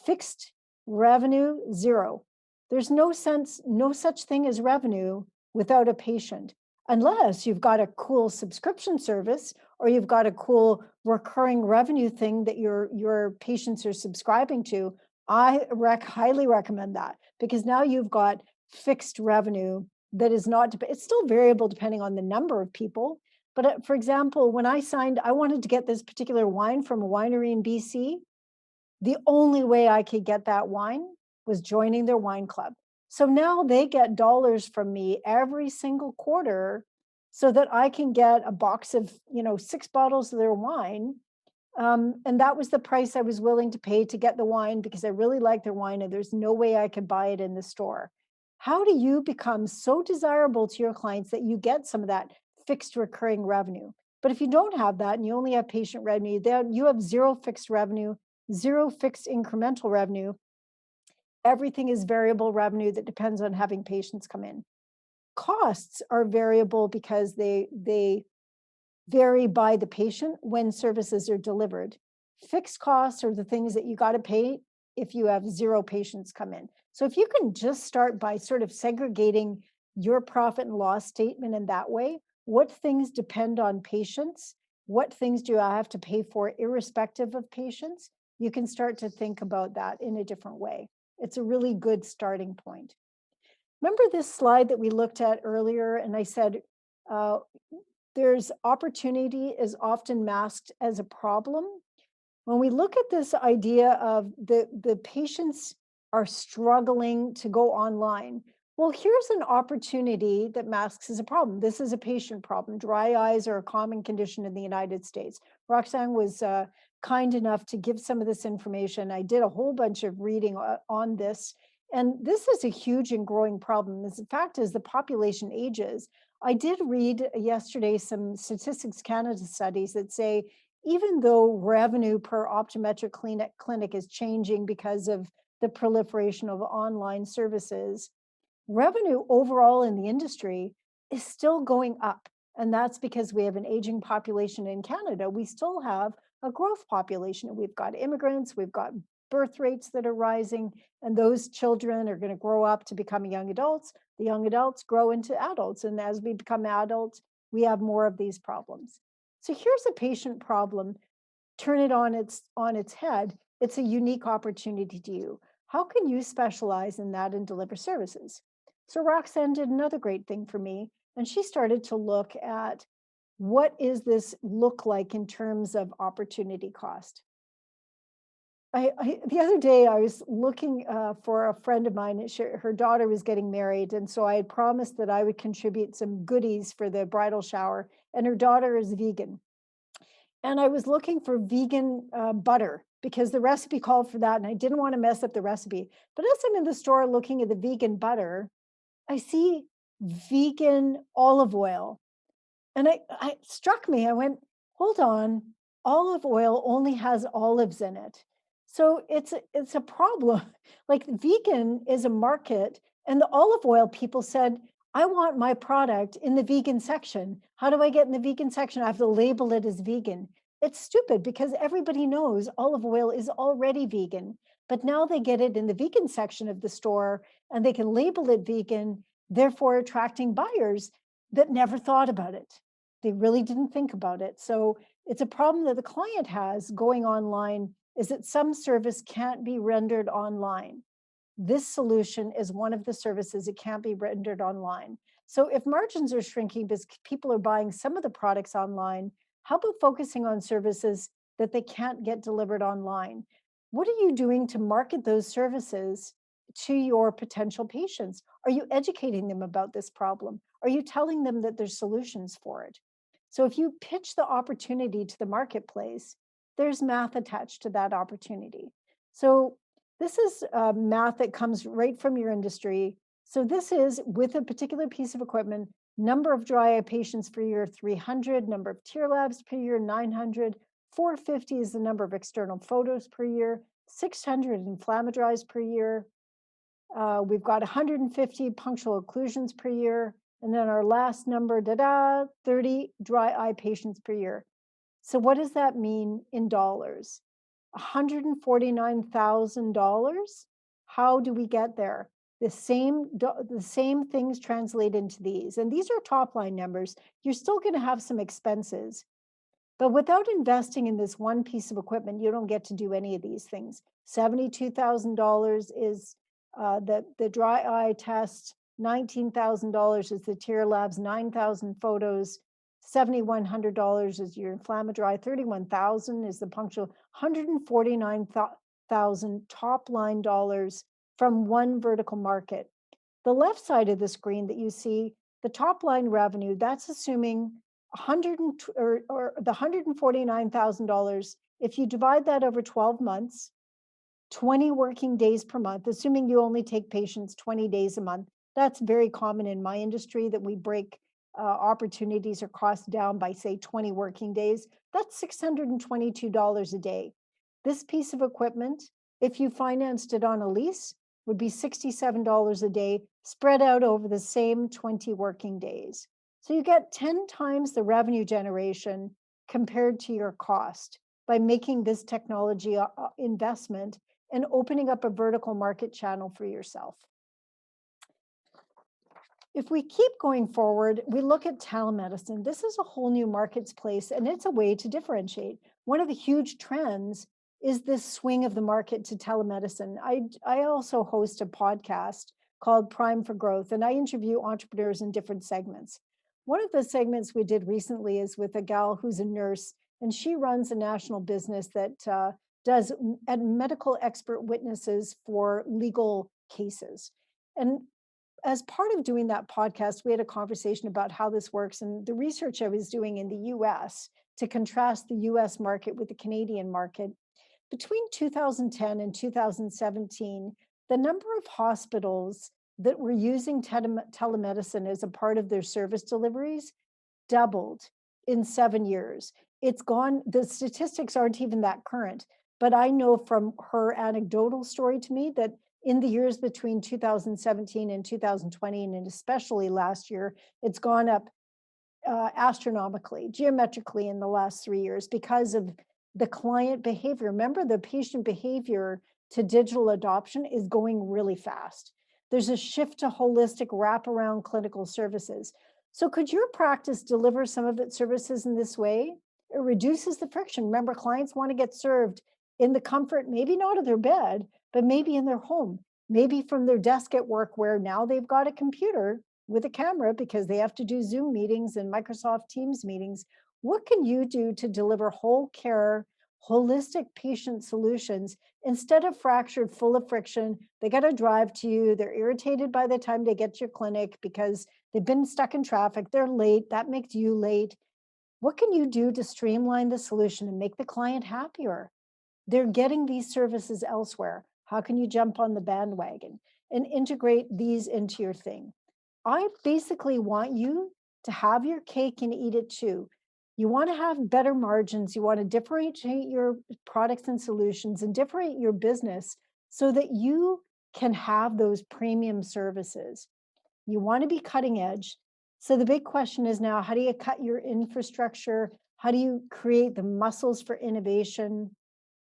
Fixed revenue, 0. There's no such thing as revenue without a patient, unless you've got a cool subscription service or you've got a cool recurring revenue thing that your patients are subscribing to. I highly recommend that, because now you've got fixed revenue that is not, it's still variable depending on the number of people. But for example, when I wanted to get this particular wine from a winery in BC. The only way I could get that wine was joining their wine club. So now they get dollars from me every single quarter so that I can get a box of, 6 bottles of their wine. And that was the price I was willing to pay to get the wine, because I really like their wine and there's no way I could buy it in the store. How do you become so desirable to your clients that you get some of that fixed recurring revenue? But if you don't have that and you only have patient revenue, then you have 0 fixed revenue, 0 fixed incremental revenue. Everything is variable revenue that depends on having patients come in. Costs are variable because they vary by the patient when services are delivered. Fixed costs are the things that you got to pay if you have 0 patients come in. So if you can just start by sort of segregating your profit and loss statement in that way, what things depend on patients? What things do I have to pay for irrespective of patients? You can start to think about that in a different way. It's a really good starting point. Remember this slide that we looked at earlier, and I said, there's opportunity is often masked as a problem. When we look at this idea of the patients are struggling to go online, well, here's an opportunity that masks as a problem. This is a patient problem. Dry eyes are a common condition in the United States. Roxanne was kind enough to give some of this information. I did a whole bunch of reading on this, and this is a huge and growing problem. The fact is, the population ages. I did read yesterday some Statistics Canada studies that say even though revenue per optometric clinic is changing because of the proliferation of online services, revenue overall in the industry is still going up. And that's because we have an aging population in Canada. We still have a growth population. We've got immigrants, we've got birth rates that are rising, and those children are going to grow up to become young adults. The young adults grow into adults. And as we become adults, we have more of these problems. So here's a patient problem. Turn it on its head. It's a unique opportunity to you. How can you specialize in that and deliver services? So Roxanne did another great thing for me, and she started to look at what is this look like in terms of opportunity cost. The other day I was looking for a friend of mine. Her daughter was getting married, and so I had promised that I would contribute some goodies for the bridal shower. And her daughter is vegan, and I was looking for vegan butter because the recipe called for that, and I didn't want to mess up the recipe. But as I'm in the store looking at the vegan butter, I see vegan olive oil. And I struck me. I went, hold on, olive oil only has olives in it. So it's a problem. Like vegan is a market, and the olive oil people said, I want my product in the vegan section. How do I get in the vegan section? I have to label it as vegan. It's stupid because everybody knows olive oil is already vegan, but now they get it in the vegan section of the store and they can label it vegan, therefore attracting buyers that never thought about it. They really didn't think about it. So it's a problem that the client has going online, is that some service can't be rendered online. This solution is one of the services that can't be rendered online. So if margins are shrinking because people are buying some of the products online, how about focusing on services that they can't get delivered online? What are you doing to market those services to your potential patients? Are you educating them about this problem? Are you telling them that there's solutions for it? So if you pitch the opportunity to the marketplace, there's math attached to that opportunity. So this is math that comes right from your industry. So this is with a particular piece of equipment, number of dry eye patients per year, 300, number of tear labs per year, 900, 450 is the number of external photos per year, 600 inflammatories per year. We've got 150 punctual occlusions per year. And then our last number, 30 dry eye patients per year. So what does that mean in dollars? $149,000. How do we get there? The same things translate into these. And these are top line numbers. You're still going to have some expenses. But without investing in this one piece of equipment, you don't get to do any of these things. $72,000 is the dry eye test. $19,000 is the tear labs. 9,000 photos. $7,100 is your inflammatory. 31,000 is the punctual. 149,000 top line dollars from one vertical market. The left side of the screen that you see, the top line revenue, that's assuming 100 or the $149,000. If you divide that over 12 months, 20 working days per month, assuming you only take patients 20 days a month, that's very common in my industry that we break opportunities or costs down by, say, 20 working days. That's $622 a day. This piece of equipment, if you financed it on a lease, would be $67 a day spread out over the same 20 working days. So you get 10 times the revenue generation compared to your cost by making this technology investment and opening up a vertical market channel for yourself. If we keep going forward, we look at telemedicine. This is a whole new marketplace, and it's a way to differentiate. One of the huge trends is this swing of the market to telemedicine. I also host a podcast called Prime for Growth, and I interview entrepreneurs in different segments. One of the segments we did recently is with a gal who's a nurse, And she runs a national business that does medical expert witnesses for legal cases. And as part of doing that podcast, we had a conversation about how this works and the research I was doing in the US to contrast the US market with the Canadian market. Between 2010 and 2017, the number of hospitals that were using telemedicine as a part of their service deliveries doubled in 7 years. It's gone, the statistics aren't even that current, but I know from her anecdotal story to me that in the years between 2017 and 2020, and especially last year, it's gone up astronomically, geometrically in the last 3 years because of the client behavior. Remember, the patient behavior to digital adoption is going really fast. There's a shift to holistic wraparound clinical services. So could your practice deliver some of its services in this way? It reduces the friction. Remember, clients want to get served in the comfort, maybe not of their bed, but maybe in their home, maybe from their desk at work where now they've got a computer with a camera because they have to do Zoom meetings and Microsoft Teams meetings. What can you do to deliver whole care, holistic patient solutions instead of fractured, full of friction? They got to drive to you. They're irritated by the time they get to your clinic because they've been stuck in traffic. They're late. That makes you late. What can you do to streamline the solution and make the client happier? They're getting these services elsewhere. How can you jump on the bandwagon and integrate these into your thing? I basically want you to have your cake and eat it too. You want to have better margins. You want to differentiate your products and solutions and differentiate your business so that you can have those premium services. You want to be cutting edge. So the big question is now, how do you cut your infrastructure? How do you create the muscles for innovation?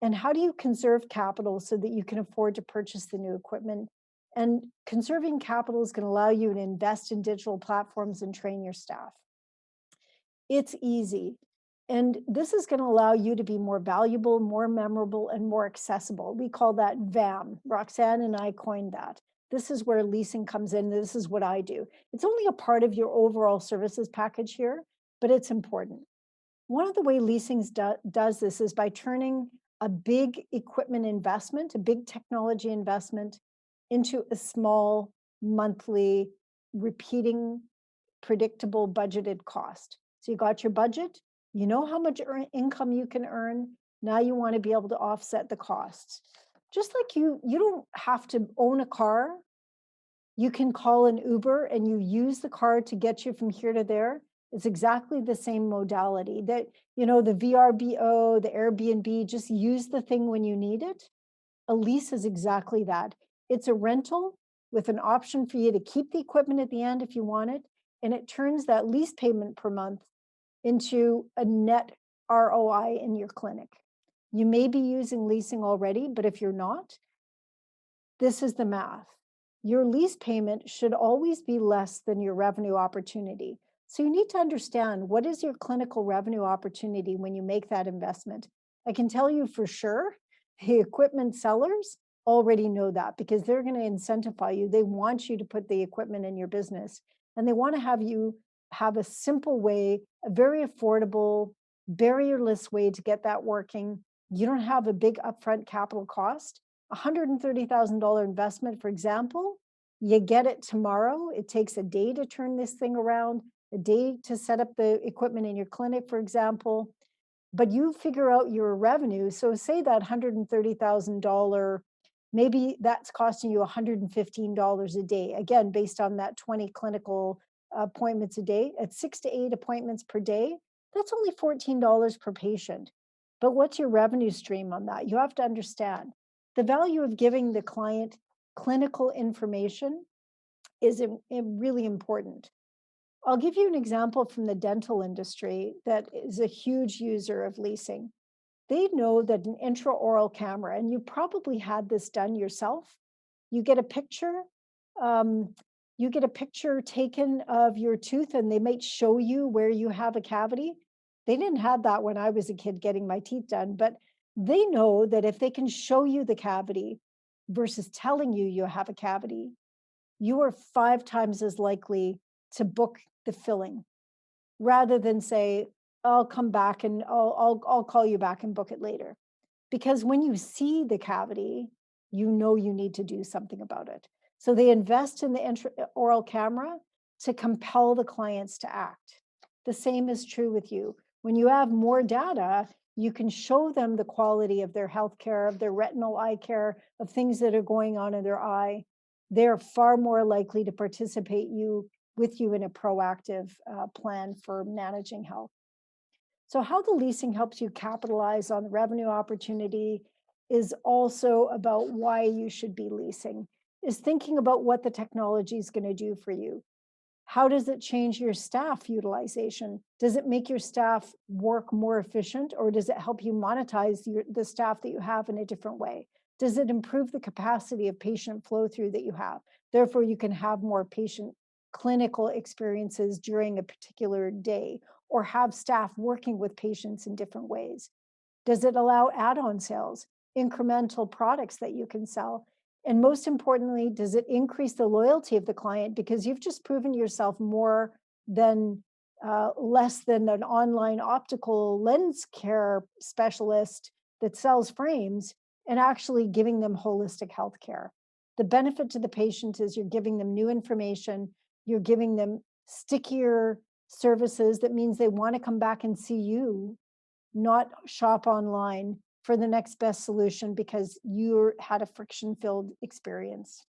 And how do you conserve capital so that you can afford to purchase the new equipment? And conserving capital is going to allow you to invest in digital platforms and train your staff. It's easy. And this is going to allow you to be more valuable, more memorable, and more accessible. We call that VAM. Roxanne and I coined that. This is where leasing comes in. This is what I do. It's only a part of your overall services package here, but it's important. One of the way leasing does this is by turning a big equipment investment, a big technology investment, into a small monthly repeating predictable budgeted cost. So you got your budget, you know how much income you can earn. Now you want to be able to offset the costs. Just like you don't have to own a car. You can call an Uber and you use the car to get you from here to there. It's exactly the same modality that, the VRBO, the Airbnb, just use the thing when you need it. A lease is exactly that. It's a rental with an option for you to keep the equipment at the end if you want it. And it turns that lease payment per month into a net ROI in your clinic. You may be using leasing already, but if you're not, this is the math. Your lease payment should always be less than your revenue opportunity. So you need to understand, what is your clinical revenue opportunity when you make that investment? I can tell you for sure, the equipment sellers already know that because they're going to incentivize you. They want you to put the equipment in your business, and they want to have you have a simple way, a very affordable, barrierless way to get that working. You don't have a big upfront capital cost. $130,000 investment, for example, you get it tomorrow. It takes a day to turn this thing around, a day to set up the equipment in your clinic, for example, but you figure out your revenue. So say that $130,000, maybe that's costing you $115 a day, again, based on that 20 clinical appointments a day. At 6 to 8 appointments per day, that's only $14 per patient. But what's your revenue stream on that? You have to understand. The value of giving the client clinical information is really important. I'll give you an example from the dental industry that is a huge user of leasing. They know that an intraoral camera, and you probably had this done yourself, you get a picture, you get a picture taken of your tooth and they might show you where you have a cavity. They didn't have that when I was a kid getting my teeth done, but they know that if they can show you the cavity versus telling you you have a cavity, you are 5 times as likely to book the filling rather than say, I'll come back and I'll call you back and book it later. Because when you see the cavity, you know you need to do something about it. So they invest in the oral camera to compel the clients to act. The same is true with you. When you have more data, you can show them the quality of their healthcare, of their retinal eye care, of things that are going on in their eye. They're far more likely to participate with you in a proactive plan for managing health. So how the leasing helps you capitalize on the revenue opportunity is also about why you should be leasing, is thinking about what the technology is going to do for you. How does it change your staff utilization? Does it make your staff work more efficient, or does it help you monetize the staff that you have in a different way? Does it improve the capacity of patient flow through that you have? Therefore, you can have more patient clinical experiences during a particular day, or have staff working with patients in different ways. Does it allow add-on sales, incremental products that you can sell? And most importantly, does it increase the loyalty of the client because you've just proven yourself more than less than an online optical lens care specialist that sells frames and actually giving them holistic health care? The benefit to the patient is you're giving them new information, you're giving them stickier services. That means they want to come back and see you, not shop online for the next best solution because you had a friction-filled experience.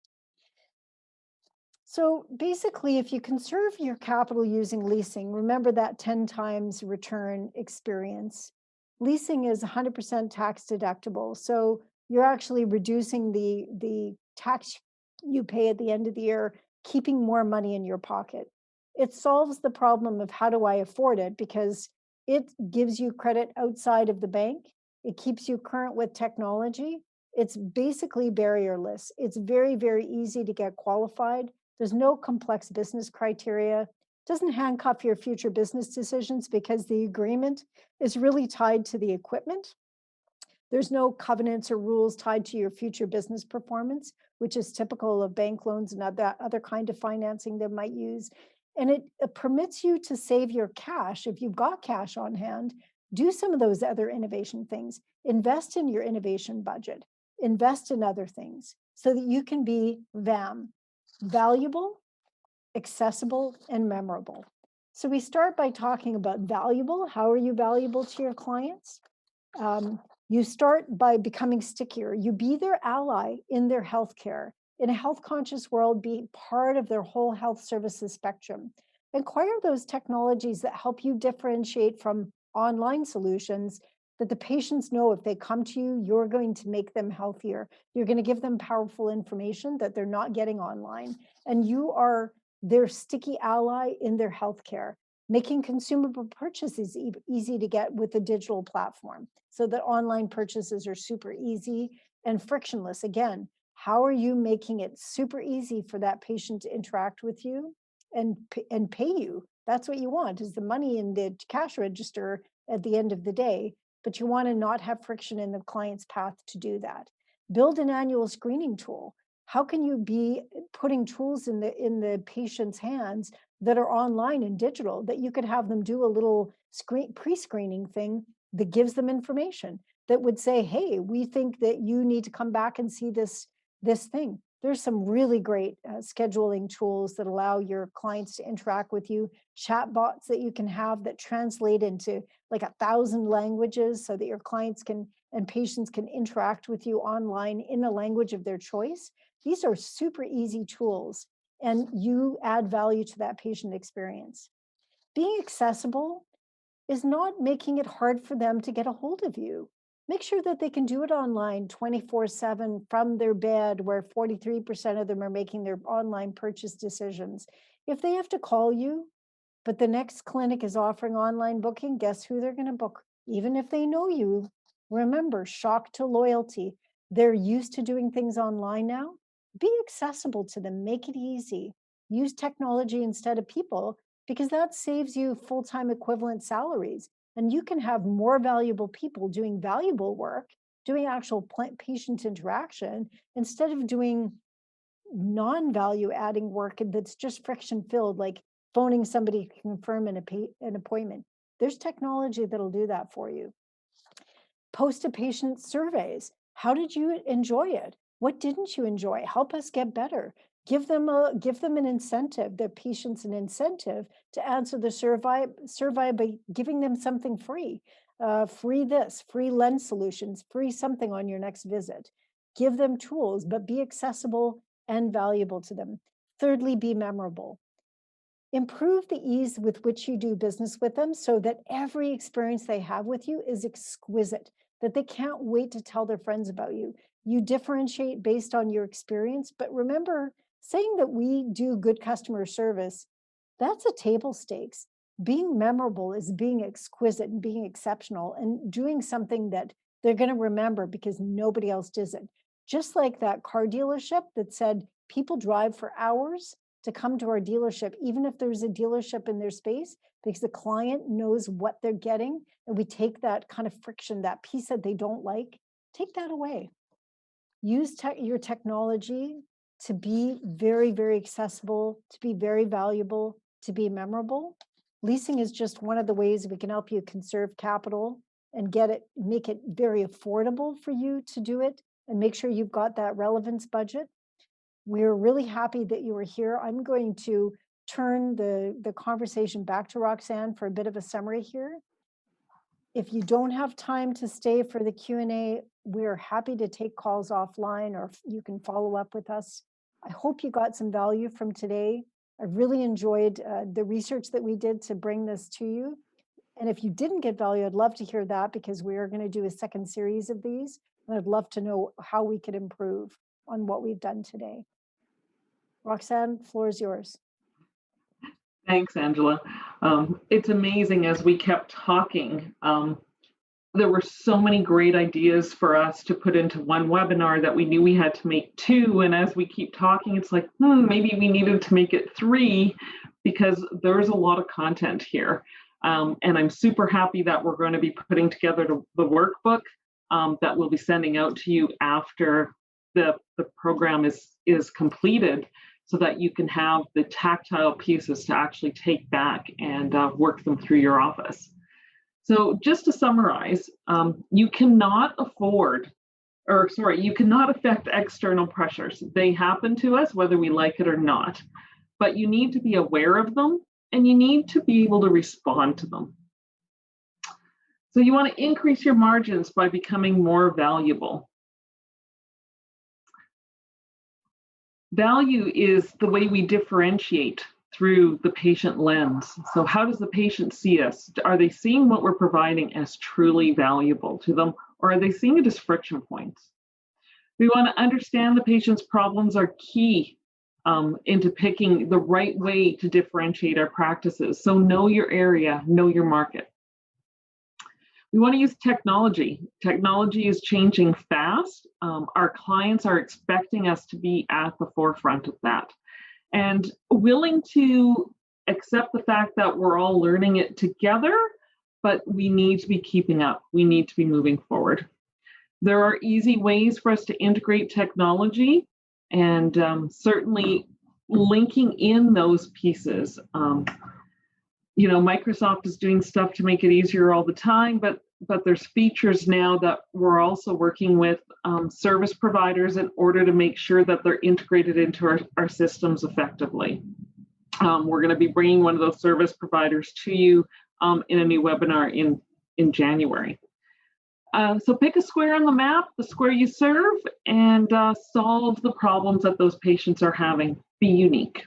So basically, if you conserve your capital using leasing, remember that 10 times return experience. Leasing is 100% tax deductible. So you're actually reducing the tax you pay at the end of the year, keeping more money in your pocket. It solves the problem of how do I afford it, because it gives you credit outside of the bank. It keeps you current with technology. It's basically barrierless. It's very, very easy to get qualified. There's no complex business criteria. It doesn't handcuff your future business decisions because the agreement is really tied to the equipment. There's no covenants or rules tied to your future business performance, which is typical of bank loans and other kind of financing they might use. And it permits you to save your cash. If you've got cash on hand, do some of those other innovation things. Invest in your innovation budget. Invest in other things so that you can be valuable, accessible, and memorable. So we start by talking about valuable. How are you valuable to your clients? You start by becoming stickier. You be their ally in their healthcare. In a health conscious world, be part of their whole health services spectrum. Acquire those technologies that help you differentiate from online solutions, that the patients know if they come to you, you're going to make them healthier. You're going to give them powerful information that they're not getting online. And you are their sticky ally in their healthcare, making consumable purchases easy to get with the digital platform so that online purchases are super easy and frictionless. Again, how are you making it super easy for that patient to interact with you and pay you? That's what you want, is the money in the cash register at the end of the day, but you want to not have friction in the client's path to do that. Build an annual screening tool. How can you be putting tools in the patient's hands that are online and digital, that you could have them do a little pre-screening thing that gives them information that would say, hey, we think that you need to come back and see this thing. There's some really great scheduling tools that allow your clients to interact with you, chat bots that you can have that translate into like 1,000 languages so that your clients can and patients can interact with you online in a language of their choice. These are super easy tools, and you add value to that patient experience. Being accessible is not making it hard for them to get a hold of you. Make sure that they can do it online 24/7 from their bed, where 43% of them are making their online purchase decisions. If they have to call you, but the next clinic is offering online booking, guess who they're going to book? Even if they know you, remember, shock to loyalty. They're used to doing things online now. Be accessible to them, make it easy. Use technology instead of people, because that saves you full-time equivalent salaries. And you can have more valuable people doing valuable work, doing actual patient interaction, instead of doing non-value adding work that's just friction filled, like phoning somebody to confirm an appointment. There's technology that'll do that for you. Post-to-patient surveys. How did you enjoy it? What didn't you enjoy? Help us get better. Give them an incentive, their patients an incentive to answer the survey by giving them something free. Free this, free lens solutions, free something on your next visit. Give them tools, but be accessible and valuable to them. Thirdly, be memorable. Improve the ease with which you do business with them so that every experience they have with you is exquisite, that they can't wait to tell their friends about you. You differentiate based on your experience, but remember, saying that we do good customer service, that's a table stakes. Being memorable is being exquisite and being exceptional and doing something that they're going to remember because nobody else does it. Just like that car dealership that said people drive for hours to come to our dealership, even if there's a dealership in their space, because the client knows what they're getting. And we take that kind of friction, that piece that they don't like, take that away. Use your technology to be very, very accessible, to be very valuable, to be memorable. Leasing is just one of the ways we can help you conserve capital and make it very affordable for you to do it and make sure you've got that relevance budget. We're really happy that you were here. I'm going to turn the conversation back to Roxanne for a bit of a summary here. If you don't have time to stay for the Q&A, we're happy to take calls offline, or you can follow up with us. I hope you got some value from today. I really enjoyed the research that we did to bring this to you. And if you didn't get value, I'd love to hear that, because we are going to do a second series of these. And I'd love to know how we could improve on what we've done today. Roxanne, floor is yours. Thanks, Angela. It's amazing, as we kept talking, there were so many great ideas for us to put into one webinar that we knew we had to make two. And as we keep talking, it's like, maybe we needed to make it three, because there's a lot of content here. And I'm super happy that we're going to be putting together the workbook that we'll be sending out to you after the program is completed, so that you can have the tactile pieces to actually take back and work them through your office. So just to summarize, you cannot affect external pressures. They happen to us whether we like it or not, but you need to be aware of them and you need to be able to respond to them. So you want to increase your margins by becoming more valuable. Value is the way we differentiate through the patient lens. So how does the patient see us? Are they seeing what we're providing as truly valuable to them, or are they seeing it as friction points? We want to understand the patient's problems are key into picking the right way to differentiate our practices. So know your area, know your market. We want to use technology. Technology is changing fast. Our clients are expecting us to be at the forefront of that, and willing to accept the fact that we're all learning it together, but we need to be keeping up. We need to be moving forward. There are easy ways for us to integrate technology, and certainly linking in those pieces. Microsoft is doing stuff to make it easier all the time, but there's features now that we're also working with service providers in order to make sure that they're integrated into our systems effectively. We're going to be bringing one of those service providers to you in a new webinar in January. So pick a square on the map, the square you serve, and solve the problems that those patients are having. Be unique.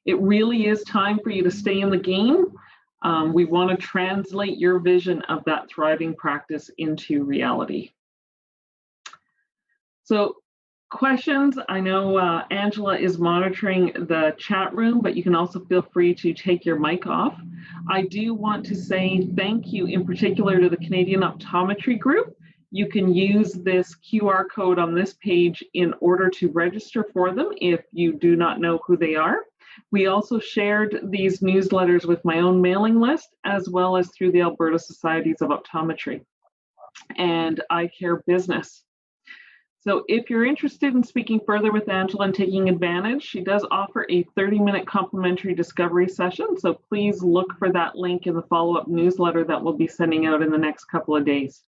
It really is time for you to stay in the game. We want to translate your vision of that thriving practice into reality. So questions, I know Angela is monitoring the chat room, but you can also feel free to take your mic off. I do want to say thank you in particular to the Canadian Optometry Group. You can use this QR code on this page in order to register for them if you do not know who they are. We also shared these newsletters with my own mailing list, as well as through the Alberta Societies of Optometry and Eye Care Business. So if you're interested in speaking further with Angela and taking advantage, she does offer a 30-minute complimentary discovery session. So please look for that link in the follow-up newsletter that we'll be sending out in the next couple of days.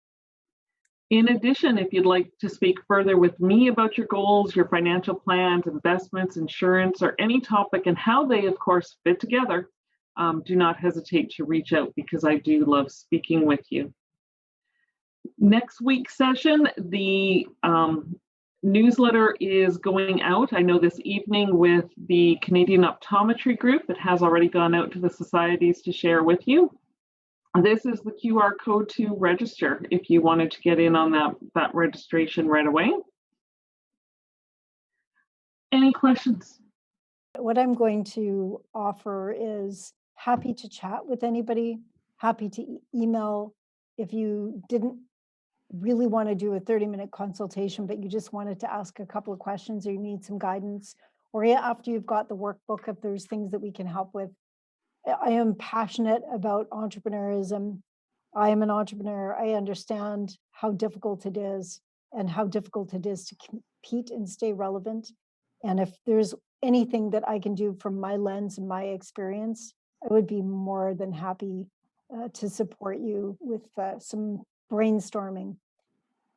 In addition, if you'd like to speak further with me about your goals, your financial plans, investments, insurance, or any topic and how they, of course, fit together, do not hesitate to reach out because I do love speaking with you. Next week's session, the newsletter is going out, I know this evening, with the Canadian Optometry Group. It has already gone out to the societies to share with you. This is the QR code to register if you wanted to get in on that registration right away. Any questions? What I'm going to offer is happy to chat with anybody, happy to email if you didn't really want to do a 30-minute consultation, but you just wanted to ask a couple of questions or you need some guidance, or after you've got the workbook, if there's things that we can help with. I am passionate about entrepreneurism. I am an entrepreneur. I understand how difficult it is and how difficult it is to compete and stay relevant. And if there's anything that I can do from my lens and my experience, I would be more than happy to support you with some brainstorming.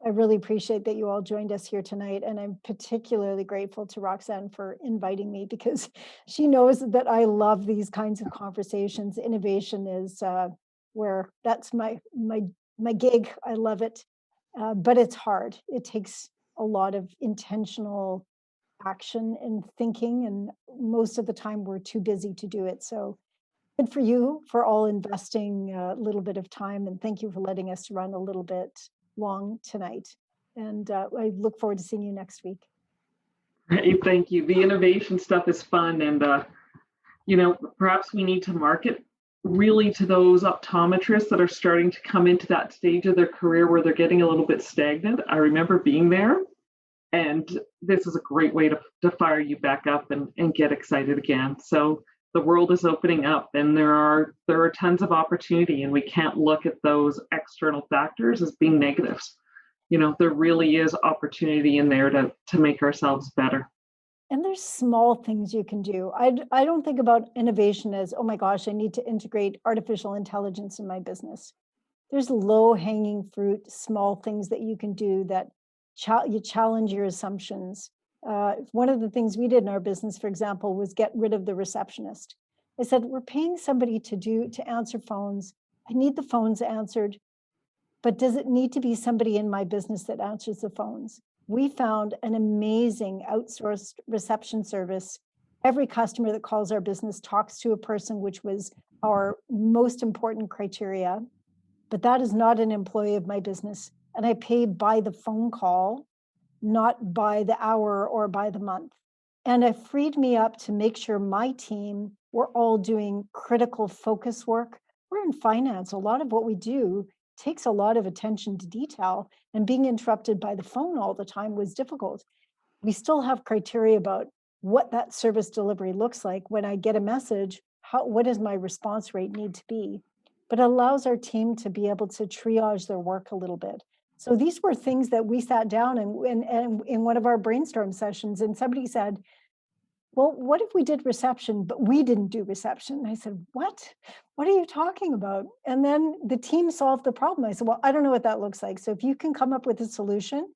I really appreciate that you all joined us here tonight, and I'm particularly grateful to Roxanne for inviting me because she knows that I love these kinds of conversations. Innovation is where that's my gig. I love it, but it's hard. It takes a lot of intentional action and thinking, and most of the time we're too busy to do it. So good for you for all investing a little bit of time, and thank you for letting us run a little bit long tonight. And I look forward to seeing you next week. Hey, thank you. The innovation stuff is fun, and perhaps we need to market really to those optometrists that are starting to come into that stage of their career where they're getting a little bit stagnant. I remember being there, and this is a great way to fire you back up and get excited again. So the world is opening up, and there are tons of opportunity, and we can't look at those external factors as being negatives. There really is opportunity in there to make ourselves better. And there's small things you can do. I don't think about innovation as, oh my gosh, I need to integrate artificial intelligence in my business. There's low hanging fruit, small things that you can do that you challenge your assumptions. One of the things we did in our business, for example, was get rid of the receptionist. I said, we're paying somebody to answer phones. I need the phones answered, but does it need to be somebody in my business that answers the phones? We found an amazing outsourced reception service. Every customer that calls our business talks to a person, which was our most important criteria. But that is not an employee of my business. And I pay by the phone call, not by the hour or by the month. And it freed me up to make sure my team were all doing critical focus work. We're in finance. A lot of what we do takes a lot of attention to detail, and being interrupted by the phone all the time was difficult. We still have criteria about what that service delivery looks like. When I get a message, what does my response rate need to be? But it allows our team to be able to triage their work a little bit. So these were things that we sat down and in one of our brainstorm sessions, and somebody said, well, what if we did reception, but we didn't do reception? And I said, what? What are you talking about? And then the team solved the problem. I said, well, I don't know what that looks like. So if you can come up with a solution,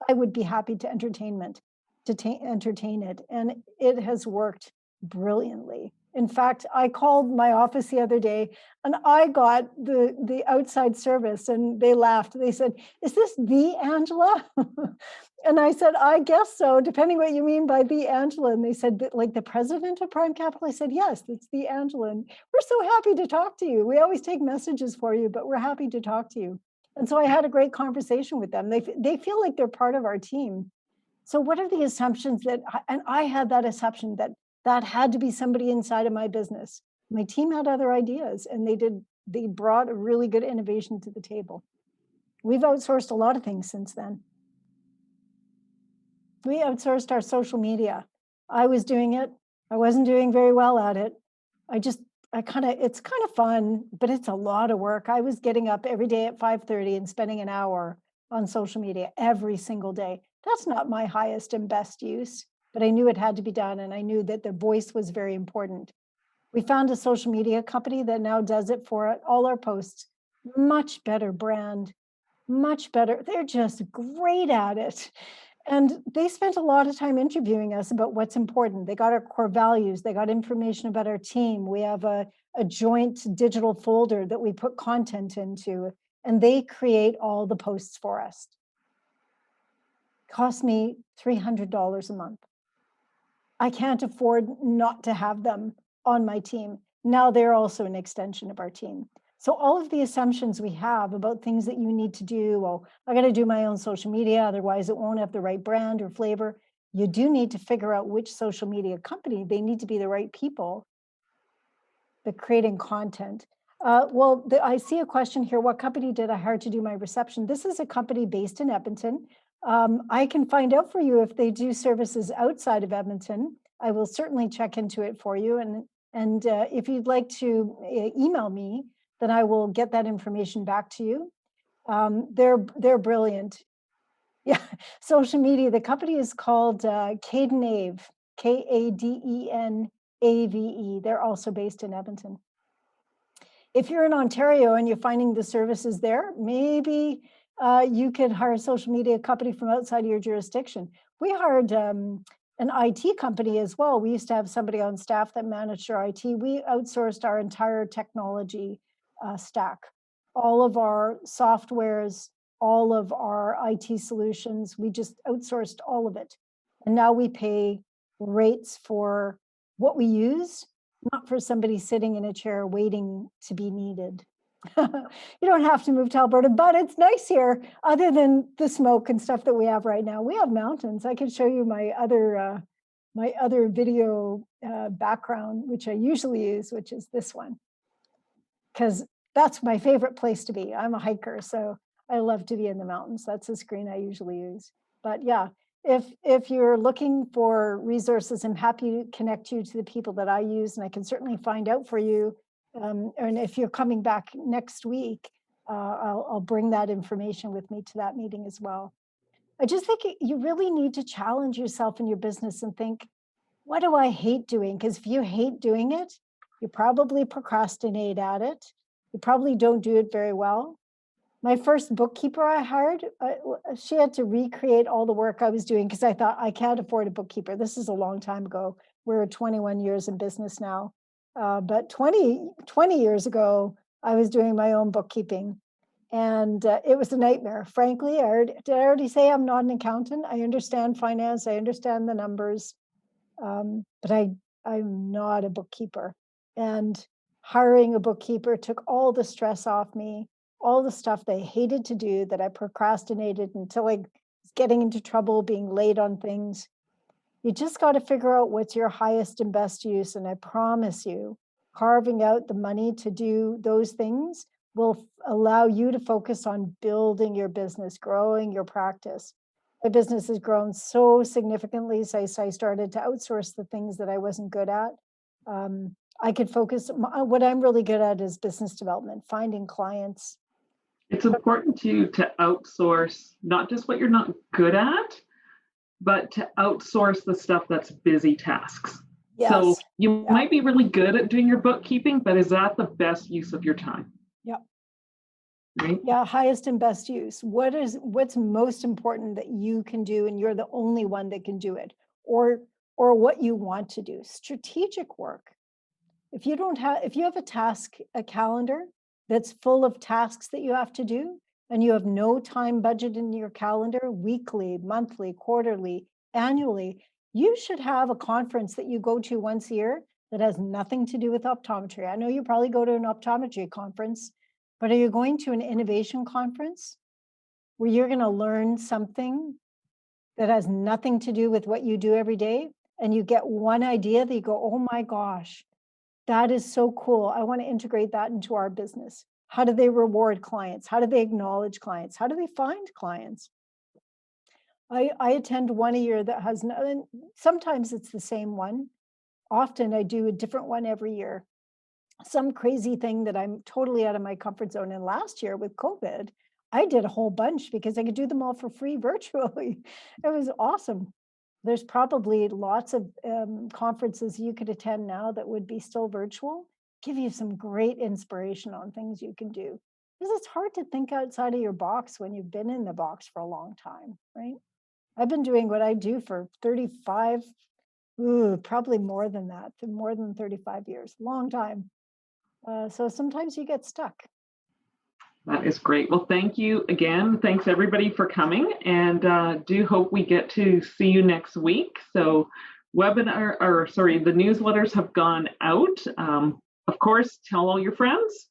I would be happy to entertain it. And it has worked brilliantly. In fact, I called my office the other day and I got the outside service and they laughed. They said, is this the Angela? And I said, I guess so, depending what you mean by the Angela. And they said, like the president of Prime Capital? I said, yes, it's the Angela. And we're so happy to talk to you. We always take messages for you, but we're happy to talk to you. And so I had a great conversation with them. They feel like they're part of our team. So what are the assumptions and I had that assumption that had to be somebody inside of my business. My team had other ideas and they brought a really good innovation to the table. We've outsourced a lot of things since then. We outsourced our social media. I was doing it. I wasn't doing very well at it. It's kind of fun, but it's a lot of work. I was getting up every day at 5:30 and spending an hour on social media every single day. That's not my highest and best use, but I knew it had to be done. And I knew that their voice was very important. We found a social media company that now does it for all our posts. Much better brand, much better. They're just great at it. And they spent a lot of time interviewing us about what's important. They got our core values, they got information about our team. We have a joint digital folder that we put content into, and they create all the posts for us. Cost me $300 a month. I can't afford not to have them on my team. Now they're also an extension of our team. So all of the assumptions we have about things that you need to do, well, I got to do my own social media, otherwise it won't have the right brand or flavor. You do need to figure out which social media company, they need to be the right people that creating content. I see a question here. What company did I hire to do my reception? This is a company based in Edmonton. I can find out for you if they do services outside of Edmonton. I will certainly check into it for you. And if you'd like to email me, then I will get that information back to you. They're brilliant. Yeah, social media. The company is called Cadenave, Kadenave. They're also based in Edmonton. If you're in Ontario and you're finding the services there, maybe you could hire a social media company from outside of your jurisdiction. We hired an IT company as well. We used to have somebody on staff that managed our IT. We outsourced our entire technology stack, all of our softwares, all of our IT solutions. We just outsourced all of it. And now we pay rates for what we use, not for somebody sitting in a chair waiting to be needed. You don't have to move to Alberta, but it's nice here, other than the smoke and stuff that we have right now. We have mountains. I can show you my other video background, which I usually use, which is this one, because that's my favorite place to be. I'm a hiker, so I love to be in the mountains. That's the screen I usually use. But yeah, if you're looking for resources, I'm happy to connect you to the people that I use, and I can certainly find out for you. And if you're coming back next week, I'll bring that information with me to that meeting as well. I just think you really need to challenge yourself in your business and think, what do I hate doing? Because if you hate doing it, you probably procrastinate at it. You probably don't do it very well. My first bookkeeper I hired, she had to recreate all the work I was doing because I thought I can't afford a bookkeeper. This is a long time ago. We're 21 years in business now. But 20 years ago, I was doing my own bookkeeping. And it was a nightmare. Frankly, did I already say I'm not an accountant? I understand finance. I understand the numbers. But I'm not a bookkeeper. And hiring a bookkeeper took all the stress off me, all the stuff they hated to do that I procrastinated until I was getting into trouble, being late on things. You just got to figure out what's your highest and best use. And I promise you, carving out the money to do those things will allow you to focus on building your business, growing your practice. My business has grown so significantly since I started to outsource the things that I wasn't good at. I could focus, what I'm really good at is business development, finding clients. It's important to outsource not just what you're not good at, but to outsource the stuff that's busy tasks. Yes. So you might be really good at doing your bookkeeping, but is that the best use of your time? Yep. Right? Yeah, highest and best use. What's most important that you can do, and you're the only one that can do it, or what you want to do. Strategic work. If you have a calendar that's full of tasks that you have to do, and you have no time budget in your calendar, weekly, monthly, quarterly, annually, you should have a conference that you go to once a year that has nothing to do with optometry. I know you probably go to an optometry conference, but are you going to an innovation conference where you're going to learn something that has nothing to do with what you do every day? And you get one idea that you go, oh my gosh, that is so cool. I want to integrate that into our business. How do they reward clients? How do they acknowledge clients? How do they find clients? I attend one a year that has, sometimes it's the same one. Often I do a different one every year. Some crazy thing that I'm totally out of my comfort zone. And last year with COVID, I did a whole bunch because I could do them all for free virtually. It was awesome. There's probably lots of conferences you could attend now that would be still virtual, give you some great inspiration on things you can do. Because it's hard to think outside of your box when you've been in the box for a long time, right? I've been doing what I do for 35, probably more than that, for more than 35 years, long time. So sometimes you get stuck. That is great. Well, thank you again. Thanks everybody for coming, and do hope we get to see you next week. So the newsletters have gone out. Of course, tell all your friends.